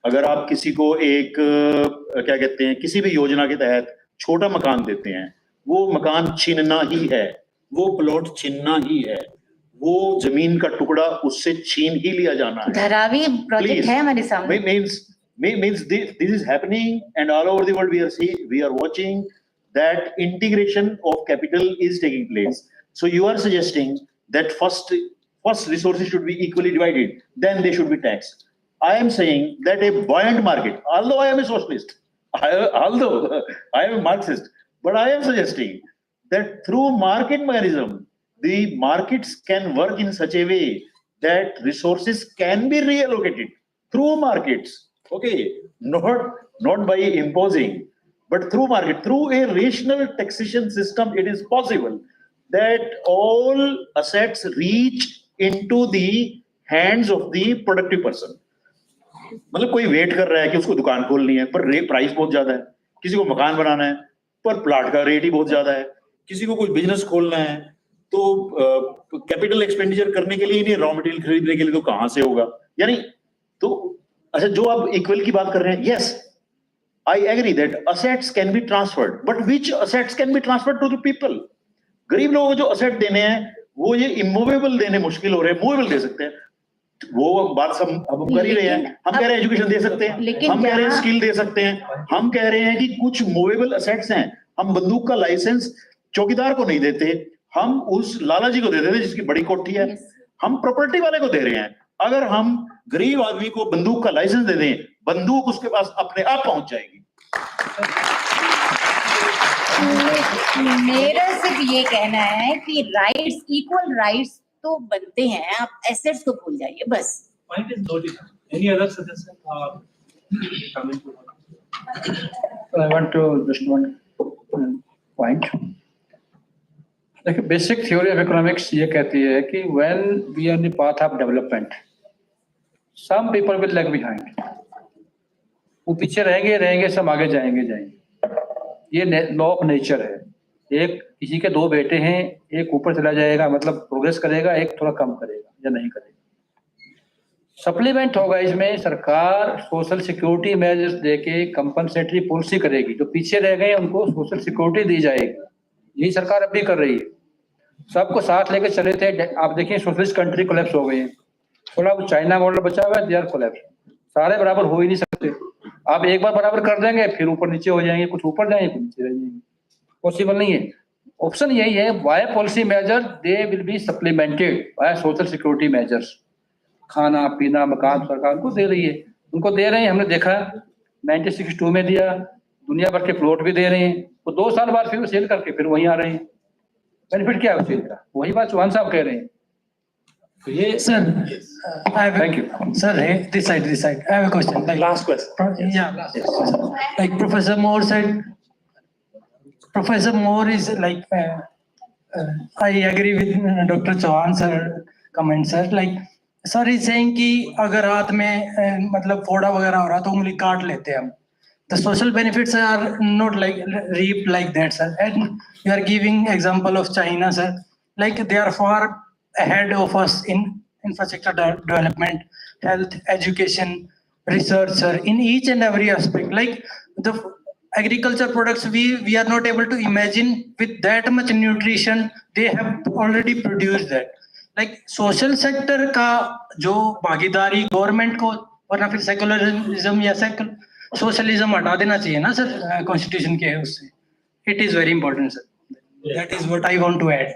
अगर आप किसी को एक क्या कहते हैं किसी भी योजना के तहत छोटा मकान देते हैं, वो मकान छीनना ही है, वो प्लॉट छीनना ही है, वो जमीन का टुकड़ा उससे छीन ही लिया जाना है. धारावी प्रोजेक्ट है हमारे सामने. Means this is happening, and all over the world we are watching that integration of capital is taking place. So you are suggesting that first resources should be equally divided, then they should be taxed. I am saying that a buoyant market, although I am a socialist, although I am a Marxist, but I am suggesting that through market mechanism, the markets can work in such a way that resources can be reallocated through markets. Okay, not by imposing, but through market, through a rational taxation system, it is possible that all assets reach into the hands of the productive person. मतलब कोई wait कर रहा है कि उसको दुकान खोलनी है पर प्राइस बहुत ज्यादा है, किसी को मकान बनाना है पर प्लाट का रेट ही बहुत ज्यादा है, किसी को कोई बिजनेस खोलना है तो कैपिटल एक्सपेंडिचर करने के लिए नहीं, रॉ मटेरियल खरीदने के लिए तो कहां से होगा, यानी तो अच्छा जो आप इक्वल की बात कर रहे हैं, yes I agree that assets can be transferred, but which assets can be transferred to the people. गरीब लोगों को जो असेट देने हैं वो ये इमूवेबल देने मुश्किल हो रहे हैं, मूवेबल दे सकते हैं. वो बात सब हम कर ही रहे हैं. हम कह रहे हैं एजुकेशन दे सकते हैं, हम कह रहे हैं स्किल दे सकते हैं, हम कह रहे हैं कि कुछ मूवेबल असेट्स हैं. हम बंदूक का लाइसेंस चौकीदार को नहीं देते, हम उस लाला जी को दे देते जिसकी बड़ी कोठी है, हम प्रॉपर्टी वाले को दे रहे हैं. अगर हम गरीब आदमी को बंदूक का लाइसेंस दे दें, बंदूक उसके पास अपने आप पहुंच जाएगी. मेरा सिर्फ ये कहना है कि राइट्स, इक्वल राइट्स तो बनते हैं, आप एसेट्स को भूल जाइए बस. Point is noted. Any other suggestion or comment? I want to just one point. देखिए बेसिक थ्योरी ऑफ इकोनॉमिक्स ये कहती है कि when we are in the path of development, some people will lag behind. वो पीछे रहेंगे, सब आगे जाएंगे. ये लॉ ऑफ नेचर है. एक किसी के दो बेटे हैं, एक ऊपर चला जाएगा मतलब प्रोग्रेस करेगा, एक थोड़ा कम करेगा या नहीं करेगा. सप्लीमेंट होगा इसमें, सरकार सोशल सिक्योरिटी मेजर्स देके कंपनसेटरी पॉलिसी करेगी, जो पीछे रह गए उनको सोशल सिक्योरिटी दी जाएगी. यही सरकार अब भी कर रही है. सबको साथ लेके चले थे. आप देखिए सोशलिस्ट कंट्री कोलैप्स हो गई है, थोड़ा चाइना मॉडल बचा हुआ है, दे आर कोलैप्स. सारे बराबर हो ही नहीं सकते. आप एक बार बराबर कर देंगे फिर ऊपर नीचे हो जाएंगे, कुछ ऊपर जाएंगे कुछ नीचे रह जाएंगे. पॉसिबल नहीं है. ऑप्शन यही है, by policy measure they will be supplemented by social security measures. खाना पीना मकान सरकार उनको दे रही है, उनको दे रहे हैं. हमने देखा 1962 में दिया, दुनिया भर के प्लॉट भी दे रहे हैं. वो 2 साल बाद फिर सेल करके फिर वहीं आ रहे हैं. बेनिफिट क्या है उस चीज का? वही बात चौहान साहब कह रहे हैं. Sir, thank you. Sir, this side. I have a question. Like, Last question. Yeah. Like Professor Moore said, Professor Moore is like, I agree with Dr. Chauhan sir comments. Sir, like, sir is saying कि अगर रात में मतलब फोड़ा वगैरह हो रहा तो उंगली काट लेते हैं हम. The social benefits are not like reaped like that, sir. And you are giving example of China, sir. Like they are far ahead of us in infrastructure development, health, education, research, sir, in each and every aspect. Like the agriculture products, we are not able to imagine with that much nutrition they have already produced that. Like social sector का जो भागीदारी government को वरना फिर secularism या socialism हटा देना चाहिए ना सर कॉन्स्टिट्यूशन के उससे. It is very important, sir. That is what I want to add.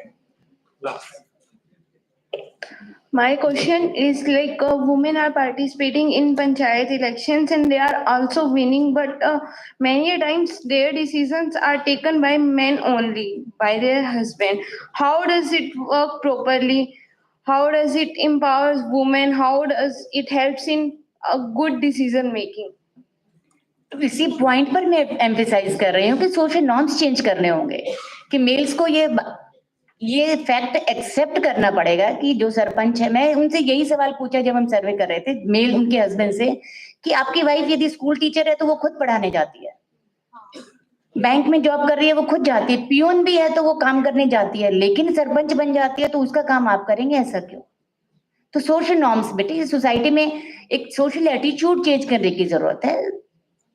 My question is like women are participating in panchayat elections and they are also winning, but many times their decisions are taken by men only, by their husband. How does it work properly? How does it empowers women? How does it helps in a good decision making? तो इसी point पर मैं emphasise कर रही हूँ कि social norms change करने होंगे कि मेल्स को ये फैक्ट एक्सेप्ट करना पड़ेगा कि जो सरपंच है. मैं उनसे यही सवाल पूछा जब हम सर्वे कर रहे थे मेल उनके हस्बैंड से कि आपकी वाइफ यदि स्कूल टीचर है तो वो खुद पढ़ाने जाती है, बैंक में जॉब कर रही है वो खुद जाती है, पियून भी है तो वो काम करने जाती है, लेकिन सरपंच बन जाती है तो उसका काम आप करेंगे, ऐसा क्यों? तो सोशल नॉर्म्स बेटे सोसाइटी में एक सोशल एटीट्यूड चेंज करने की जरूरत है,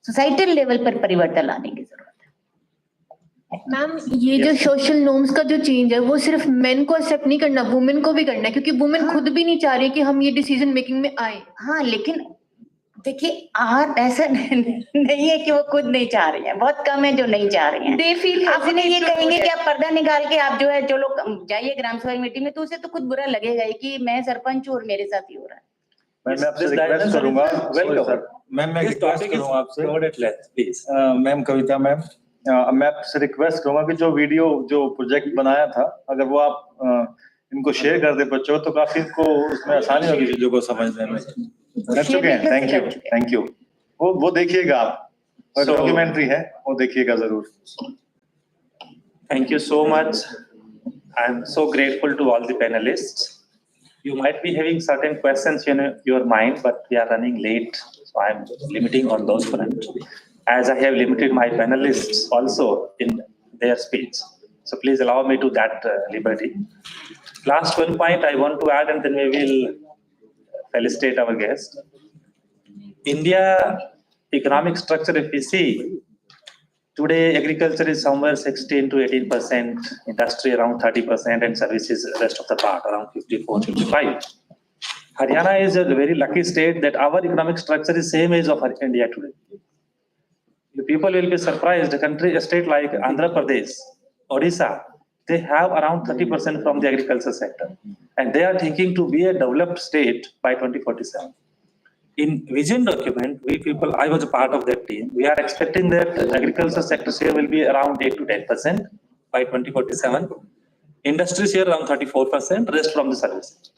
सोसाइटल लेवल पर परिवर्तन लाने की जरूरत है. मैम ये जो सोशल नॉर्म्स का जो चेंज है वो सिर्फ मेन को एक्सेप्ट नहीं करना, वुमेन को भी करना है, क्योंकि वुमेन खुद भी नहीं चाह रही कि हम ये डिसीजन मेकिंग में आए. हाँ लेकिन देखिए आप ऐसा नहीं है कि वो खुद नहीं चाह रही है, बहुत कम है जो नहीं चाह रही है. They feel आप उन्हें ये कहेंगे कि आप पर्दा निकाल के आप जो है जो लोग जाइए ग्राम सभा मीटिंग में तो उसे तो खुद बुरा लगेगा ही कि मैं सरपंच हूँ और मेरे साथ ही हो रहा है. मैं आपसे रिक्वेस्ट करूंगा, मैं रिक्वेस्ट करूंगा आपसे मैम कविता मैम, मैं आपसे रिक्वेस्ट करूंगा कि जो वीडियो जो प्रोजेक्ट बनाया था अगर वो आप इनको शेयर कर दे बच्चों तो काफी इनको उसमें आसानी होगी चीजों को समझने में. Thank you. वो देखिएगा आप, डॉक्यूमेंट्री है वो देखिएगा जरूर. Thank you so much. I am so grateful to all the panelists. You might be having certain questions in your mind, but we are running late, so I am limiting on those front. As I have limited my panelists also in their speech, so please allow me to that liberty. Last one point I want to add, and then we will felicitate our guest. India economic structure, if we see, today agriculture is somewhere 16 to 18%, industry around 30%, and services rest of the part around 54-55. Haryana is a very lucky state that our economic structure is same as of India today. The people will be surprised. A state like Andhra Pradesh, Odisha, they have around 30% from the agriculture sector, and they are thinking to be a developed state by 2047. In vision document, I was a part of that team. We are expecting that agriculture sector share will be around 8 to 10% by 2047. Industry share around 34%, rest from the services.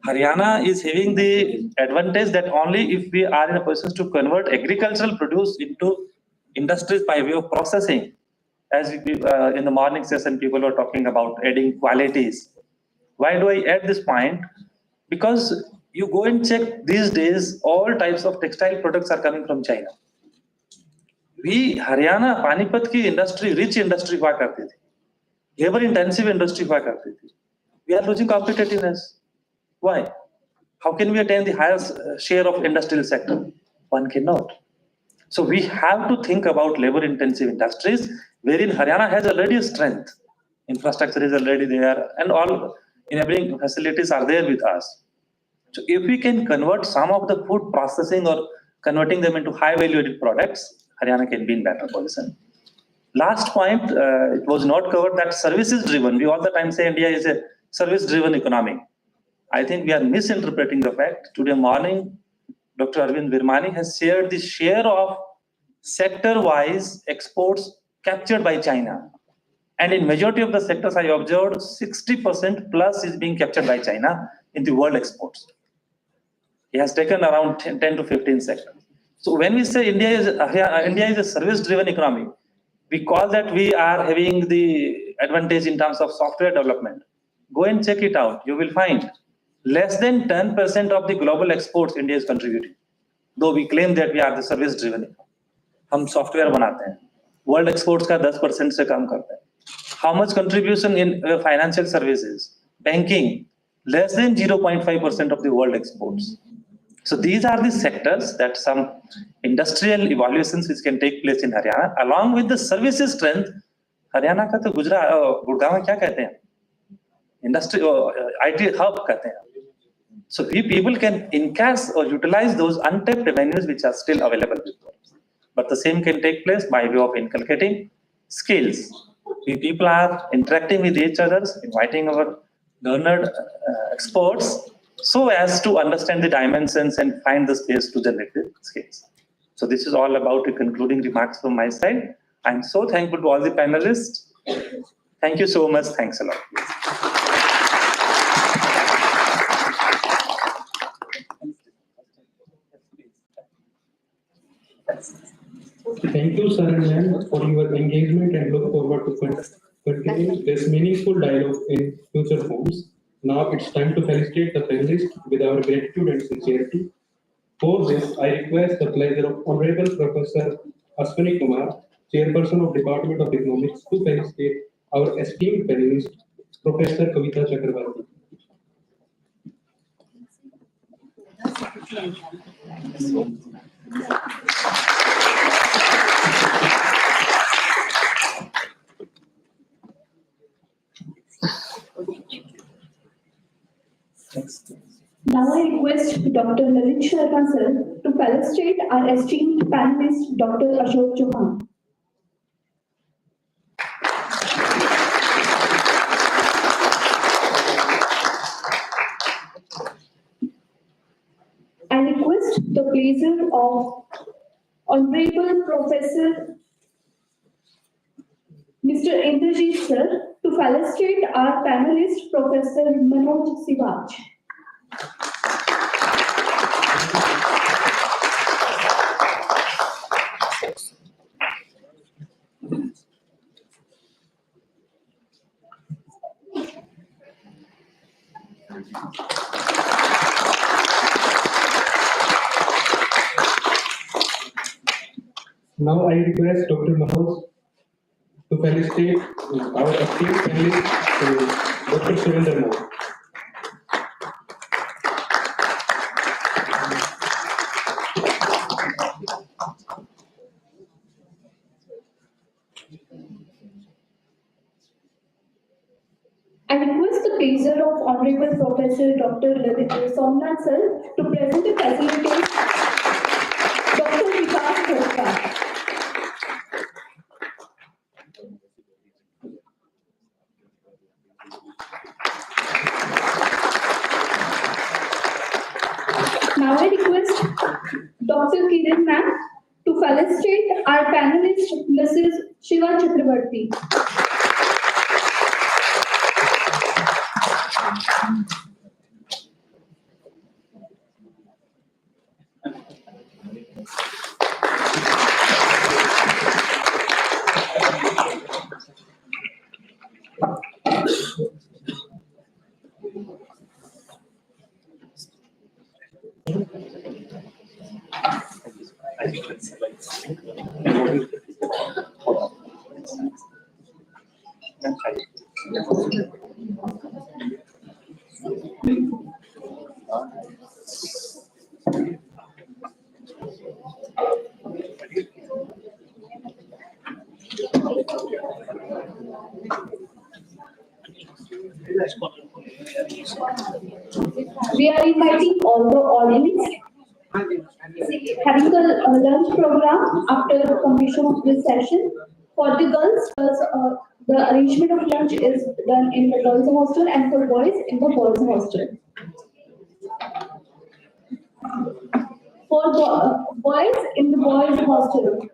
Haryana is having the advantage that only if we are in a position to convert agricultural produce into industries by way of processing, as in the morning session, people were talking about adding qualities. Why do I add this point? Because you go and check these days, all types of textile products are coming from China. We, Haryana, Panipat ki industry, rich industry हुआ करती थी, labor intensive industry हुआ करती थी. We are losing competitiveness. Why? How can we attain the highest share of industrial sector? One cannot. So we have to think about labor intensive industries, wherein Haryana has already a strength. Infrastructure is already there, and all enabling facilities are there with us. So if we can convert some of the food processing or converting them into high value added products, Haryana can be in better position. Last point, it was not covered, that services driven. We all the time say India is a service driven economy. I think we are misinterpreting the fact. Today morning, Dr. Arvind Virmani has shared the share of sector wise exports captured by China. And in majority of the sectors I observed, 60% plus is being captured by China in the world exports. He has taken around 10 to 15 sectors. So when we say India is a service-driven economy, we call that we are having the advantage in terms of software development. Go and check it out. You will find less than 10% of the global exports India is contributing. Though we claim that we are the service-driven economy. हम software बनाते हैं. World exports का 10% से कम करते हैं. How much contribution in financial services, banking? Less than 0.5% of the world exports. So these are the sectors that some industrial evaluations which can take place in Haryana, along with the services strength. Haryana का तो गुड़गांव में क्या कहते हैं? Industry IT hub कहते हैं. So we people can encash or utilize those untapped revenues which are still available before us. But the same can take place by way of inculcating skills. We people are interacting with each other, inviting our learned experts so as to understand the dimensions and find the space to generate the skills. So this is all about the concluding remarks from my side. I'm so thankful to all the panelists. Thank you so much. Thanks a lot. Thank you, sir and ma'am, for your engagement and look forward to continuing this meaningful dialogue in future forms. Now it's time to felicitate the panelists with our gratitude and sincerity. For this, I request the pleasure of Honorable Professor Ashwini Kumar, Chairperson of Department of Economics, to felicitate our esteemed panelist, Professor Kavita Chakrabarti. Now I request Dr. Lalit Sharma sir to felicitate our esteemed panelist, Dr. Ashok Chauhan. I request the pleasure of Honorable Professor Mr. Indrajit sir to felicitate our panelist, Professor Manoj Sivaj. Now I request Dr. Manoj to felicitate our esteemed panelist, Dr. Surendra Moore. I request the pleasure of Honorable Professor Dr. Lalit Somnath sir to present and facilitate Dr. Vikas Bharat. Now I request Dr. Kiran ma'am to felicitate our panelist, Mrs. Shiva Chakrabarti. We are inviting all the audience having a lunch program after the completion of this session. For the girls, the arrangement of lunch is done in the girls' hostel, and for boys in the boys' hostel. For boys in the boys' hostel.